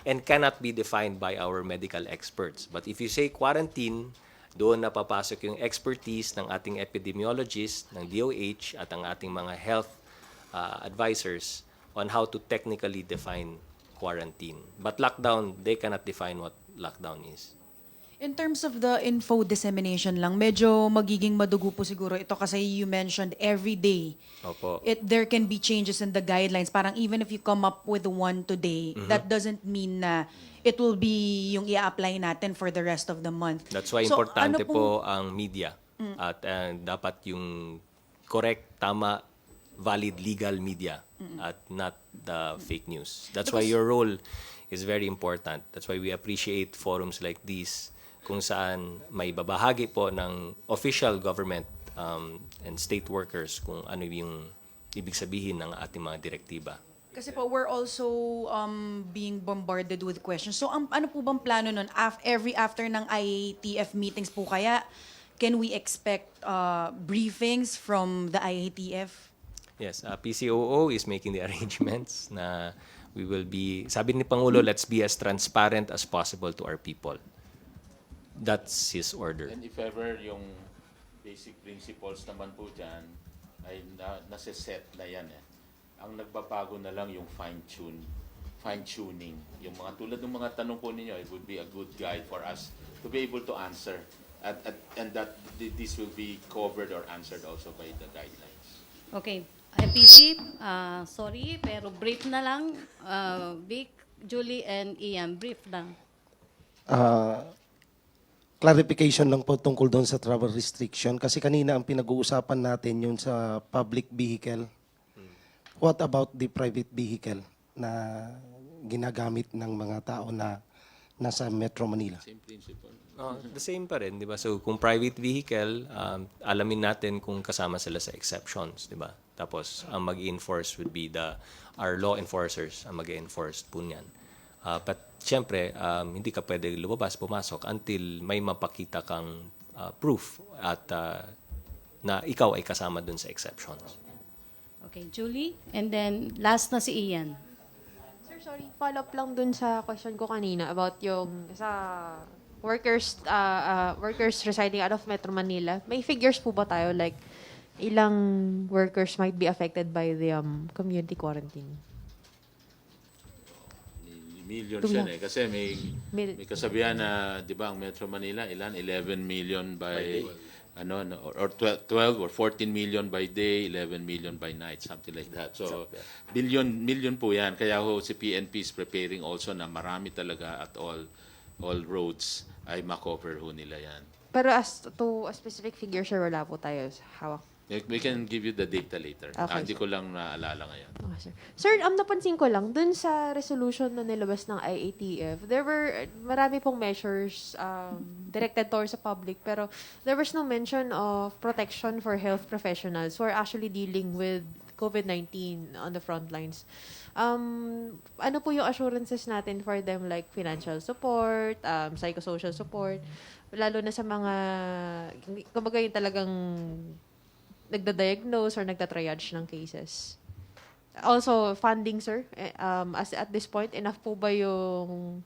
and cannot be defined by our medical experts. But if you say quarantine, doon na papasok yung expertise ng ating epidemiologists, ng DOH, at ang ating mga health advisors on how to technically define quarantine. But lockdown, they cannot define what lockdown is. In terms of the info dissemination lang, medyo magiging madugo po siguro ito kasi you mentioned every day. Opo. There can be changes in the guidelines. Parang even if you come up with one today, that doesn't mean na it will be yung i-apply natin for the rest of the month. That's why So, importante ano pong- po ang media. At dapat yung correct, tama, valid, legal media at not the fake news. That's why your role is very important. That's why we appreciate forums like these kung saan may babahagi po ng official government and state workers kung ano yung ibig sabihin ng ating mga direktiba. Kasi po, we're also being bombarded with questions. So, ano po bang plano nun? Every after ng IATF meetings po kaya, can we expect briefings from the IATF? Yes, PCOO is making the arrangements na we will be, sabi ni Pangulo, let's be as transparent as possible to our people. That's his order. And if ever yung basic principles naman po dyan ay nasa-set na yan eh. Ang nagbabago na lang yung fine-tuning. Yung mga tulad ng mga tanong po ninyo, it would be a good guide for us to be able to answer. And that this will be covered or answered also by the guidelines. Okay. MPC, sorry, pero brief na lang. Vic, Julie, and Ian, brief lang. Clarification lang po tungkol doon sa travel restriction. Kasi kanina ang pinag-uusapan natin yung sa public vehicle. What about the private vehicle na ginagamit ng mga tao na nasa Metro Manila? Same principle. The same pa rin, di ba? So kung private vehicle, alamin natin kung kasama sila sa exceptions, di ba? Tapos ang mag-enforce would be our law enforcers ang mag-enforce po niyan. But siyempre, hindi ka pwede lumabas, pumasok until may mapakita kang proof at na ikaw ay kasama dun sa exceptions. Okay, Julie. And then, last na si Ian. Sir, sorry, follow up lang dun sa question ko kanina about yung sa workers residing out of Metro Manila. May figures po ba tayo like ilang workers might be affected by the community quarantine? Millions yan eh. Kasi may kasabihan na, di ba, ang Metro Manila, 11 million by or 12 or 14 million by day, 11 million by night, something like that. So, million po yan. Kaya ho, si PNP is preparing also na marami talaga at all roads ay makover ho nila yan. Pero as to a specific figure, sir, wala po tayo hawak. We can give you the data later. Okay, Hindi ko lang naalala ngayon. Okay, sir. Sir, napansin ko lang, dun sa resolution na nilabas ng IATF, there were marami pong measures directed towards the public, pero there was no mention of protection for health professionals who are actually dealing with COVID-19 on the front lines. Ano po yung assurances natin for them like financial support, psychosocial support, lalo na sa mga, kumbaga yung talagang nagda-diagnose or nagda-triage ng cases. Also, funding, sir. As at this point, enough po ba yung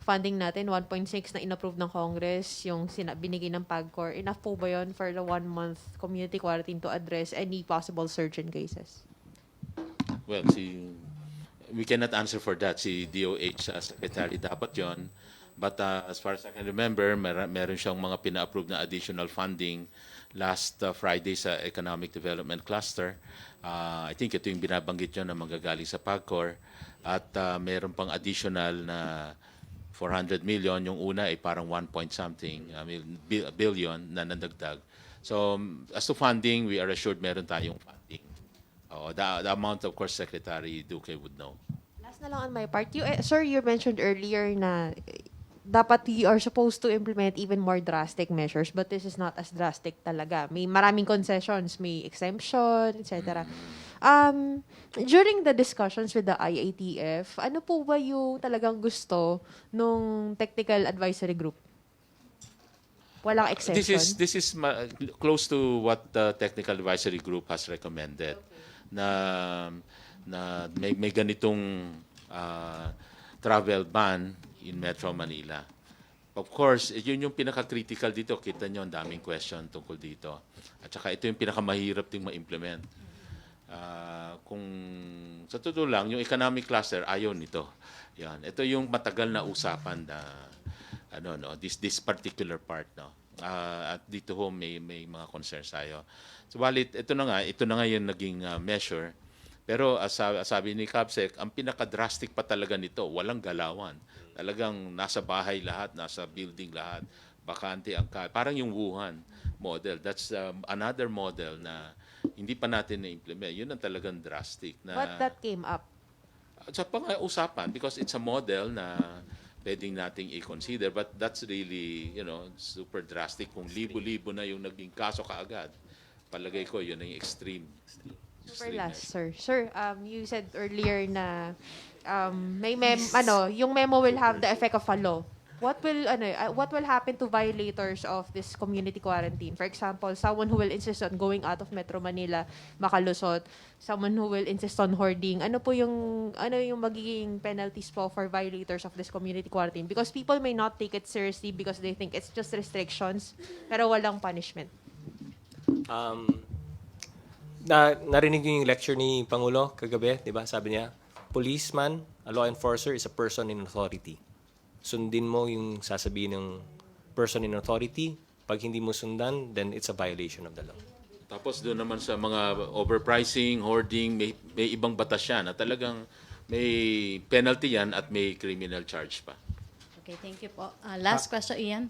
funding natin? 1.6 na inapprove ng Congress, yung binigay ng PAGCOR. Enough po ba yun for the 1-month community quarantine to address any possible surge in cases? Well, we cannot answer for that. Si DOH Secretary dapat yon. But as far as I can remember, meron siyang mga pina-approve na additional funding last Friday sa Economic Development Cluster. I think ito yung binabanggit nyo na manggagaling sa PAGCOR. At meron pang additional na 400 million. Yung una ay parang 1 point something billion na nadagdag. So as to funding, we are assured meron tayong funding. The amount, of course, Secretary Duque would know. Last na lang on my part. Sir, you mentioned earlier na dapat you are supposed to implement even more drastic measures, but this is not as drastic talaga. May maraming concessions, may exemption, etc. During the discussions with the IATF, ano po ba yung talagang gusto nung technical advisory group? Walang exception? This is close to what the technical advisory group has recommended. Okay. Na may ganitong travel ban in Metro Manila. Of course, yun yung pinaka-critical dito. Kita nyo, ang daming question tungkol dito. At saka ito yung pinaka-mahirap ding ma-implement. Kung sa totoo lang, yung economic cluster, ayaw nito. Yan. Ito yung matagal na usapan na ano no, this particular part no. At dito ho may mga concerns tayo. Subalit ito na nga yung naging measure. Pero sabi ni Capsec, ang pinaka-drastic pa talaga nito, walang galawan. Talagang nasa bahay lahat, nasa building lahat, bakante ang parang yung Wuhan model. That's another model na hindi pa natin na-implement. Yun ang talagang drastic. Na, But that came up. sa pang-usapan, because it's a model na pwedeng nating i-consider, but that's really, super drastic. Kung libo-libo na yung naging kaso kaagad, palagay ko yun ang extreme. For last, sir. Sir, you said earlier na yung memo will have the effect of a law. What will happen to violators of this community quarantine? For example, someone who will insist on going out of Metro Manila, makalusot, someone who will insist on hoarding. Ano yung magiging penalties po for violators of this community quarantine? Because people may not take it seriously because they think it's just restrictions, pero walang punishment. Narinig niyo yung lecture ni Pangulo kagabi, di ba? Sabi niya, policeman, a law enforcer is a person in authority. Sundin mo yung sasabihin ng person in authority. Pag hindi mo sundan, then it's a violation of the law. Tapos doon naman sa mga overpricing, hoarding, may ibang batas yan na talagang may penalty yan at may criminal charge pa. Okay, thank you po. Last question, Ian.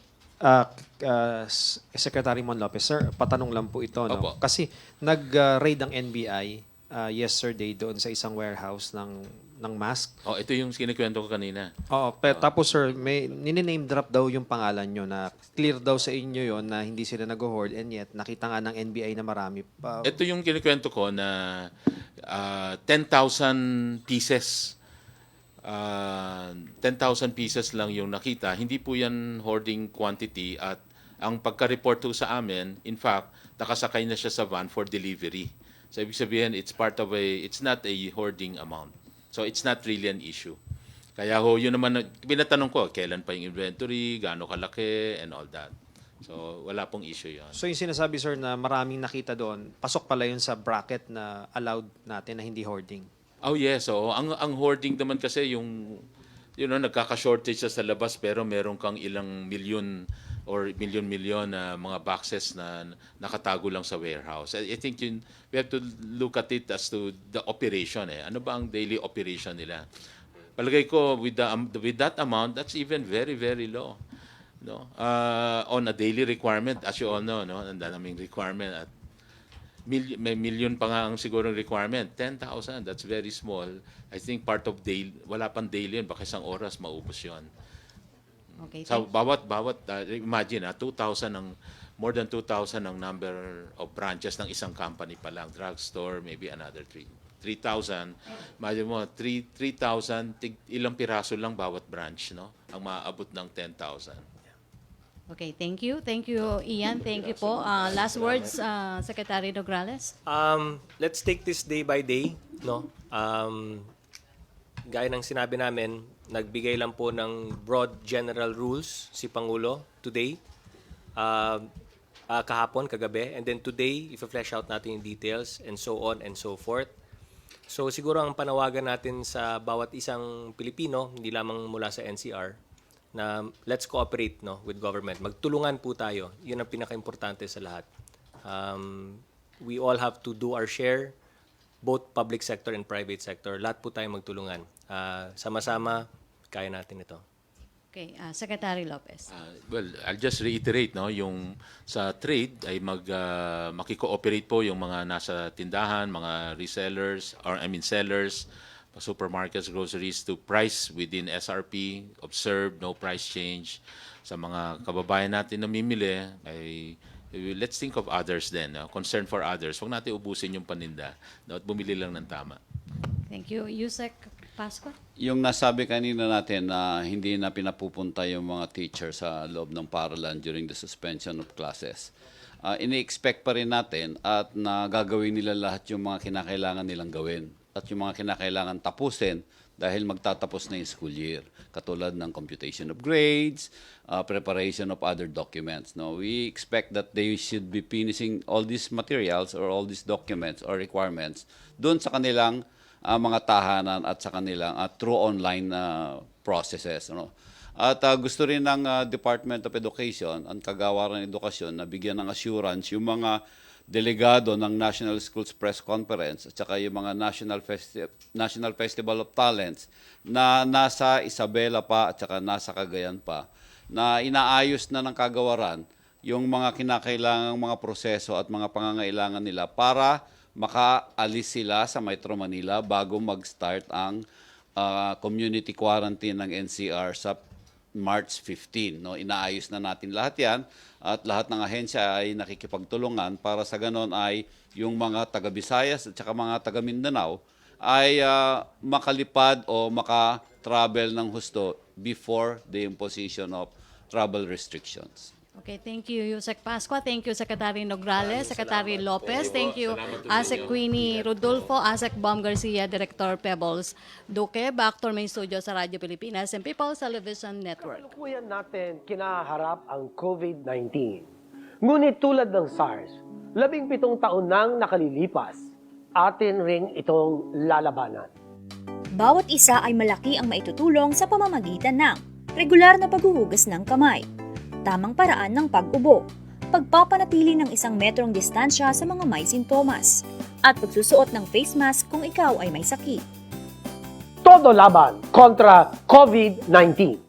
Secretary Mon Lopez, sir, patanong lang po ito. No? Opo. Kasi nag-raid ang NBI yesterday doon sa isang warehouse ng mask. Ito yung kinikwento ko kanina. Tapos sir, may name drop daw yung pangalan nyo na clear daw sa inyo yon na hindi sila nag-hoard and yet nakita nga ng NBI na marami pa. Ito yung kinikwento ko na 10,000 pieces. 10,000 pieces lang yung nakita. Hindi po yan hoarding quantity at ang pagka-report po sa amin, in fact, nakasakay na siya sa van for delivery. So ibig sabihin, it's not a hoarding amount. So it's not really an issue. Kaya yun naman, pinatanong ko, kailan pa yung inventory, gaano kalaki, and all that. So wala pong issue yun. So yung sinasabi sir na maraming nakita doon, pasok pala yun sa bracket na allowed natin na hindi hoarding. Oh yes, ang hoarding naman kasi yung nagkaka-shortage sa labas pero meron kang ilang milyon or milyon-milyon na mga boxes na nakatago lang sa warehouse. I think we have to look at it as to the operation. Ano ba ang daily operation nila? Palagay ko with that amount, that's even very, very low. No? On a daily requirement, as you all know, no? Ang daming requirement at may million pa nga ang sigurong requirement. 10,000, that's very small. I think part of daily, wala pang daily yun, baka isang oras maubos yun. Okay, So bawat imagine 2,000 more than 2,000 ang number of branches ng isang company pa lang, drugstore, maybe another 3,000. Imagine mo 3,000 ilang piraso lang bawat branch, no? Ang maaabot ng 10,000. Okay, thank you. Thank you, Ian. Thank you po. Last words, Secretary Nograles. Let's take this day by day, no? Gaya ng sinabi namin, nagbigay lang po ng broad general rules si Pangulo today, kahapon, kagabi, and then today, i-flesh out natin yung details and so on and so forth. So siguro ang panawagan natin sa bawat isang Pilipino, hindi lamang mula sa NCR, na let's cooperate with government. Magtulungan po tayo. Yun ang pinaka-importante sa lahat. We all have to do our share, both public sector and private sector. Lahat po tayo magtulungan. Sama-sama, kaya natin ito. Okay, Secretary Lopez. Well, I'll just reiterate, yung sa trade ay makiko-operate po yung mga nasa tindahan, mga resellers, sellers, supermarkets, groceries to price within SRP, observe, no price change. Sa mga kababayan natin na mimili, let's think of others then, concern for others. Huwag natin ubusin yung paninda at bumili lang ng tama. Thank you. Yusek Pascua? Yung nasabi kanina natin na hindi na pinapupunta yung mga teacher sa loob ng paaralan during the suspension of classes. Ini-expect pa rin natin at nagagawin nila lahat yung mga kinakailangan nilang gawin at yung mga kinakailangan tapusin dahil magtatapos na yung school year. Katulad ng computation of grades, preparation of other documents. No? We expect that they should be finishing all these materials or all these documents or requirements doon sa kanilang mga tahanan at sa kanilang through online processes. No? At gusto rin ng Department of Education, ang Kagawaran ng Edukasyon, na bigyan ng assurance yung mga delegado ng National Schools Press Conference at saka yung mga National Festival of Talents na nasa Isabela pa at saka nasa Cagayan pa, na inaayos na ng Kagawaran yung mga kinakailangang mga proseso at mga pangangailangan nila para makaalis sila sa Metro Manila bago mag-start ang community quarantine ng NCR sa March 15. No? Inaayos na natin lahat yan at lahat ng ahensya ay nakikipagtulungan para sa ganon ay yung mga taga-Visayas at saka mga taga-Mindanao ay makalipad o maka-travel ng husto before the imposition of travel restrictions. Okay, thank you, Yusek Pascua. Thank you, Secretary Nograles, Secretary Lopez. Thank you, ASEC Queenie Rodolfo, ASEC Bam Garcia, Director Pebbles Duque. Back to main studio sa Radyo Pilipinas and People's Television Network. Kasalukuyan natin kinaharap ang COVID-19. Ngunit tulad ng SARS, 17 taon nang nakalilipas, atin ring itong lalabanan. Bawat isa ay malaki ang maitutulong sa pamamagitan ng regular na paghuhugas ng kamay, tamang paraan ng pag-ubo, pagpapanatili ng 1 metrong distansya sa mga may sintomas, at pagsusuot ng face mask kung ikaw ay may sakit. Todo laban kontra COVID-19.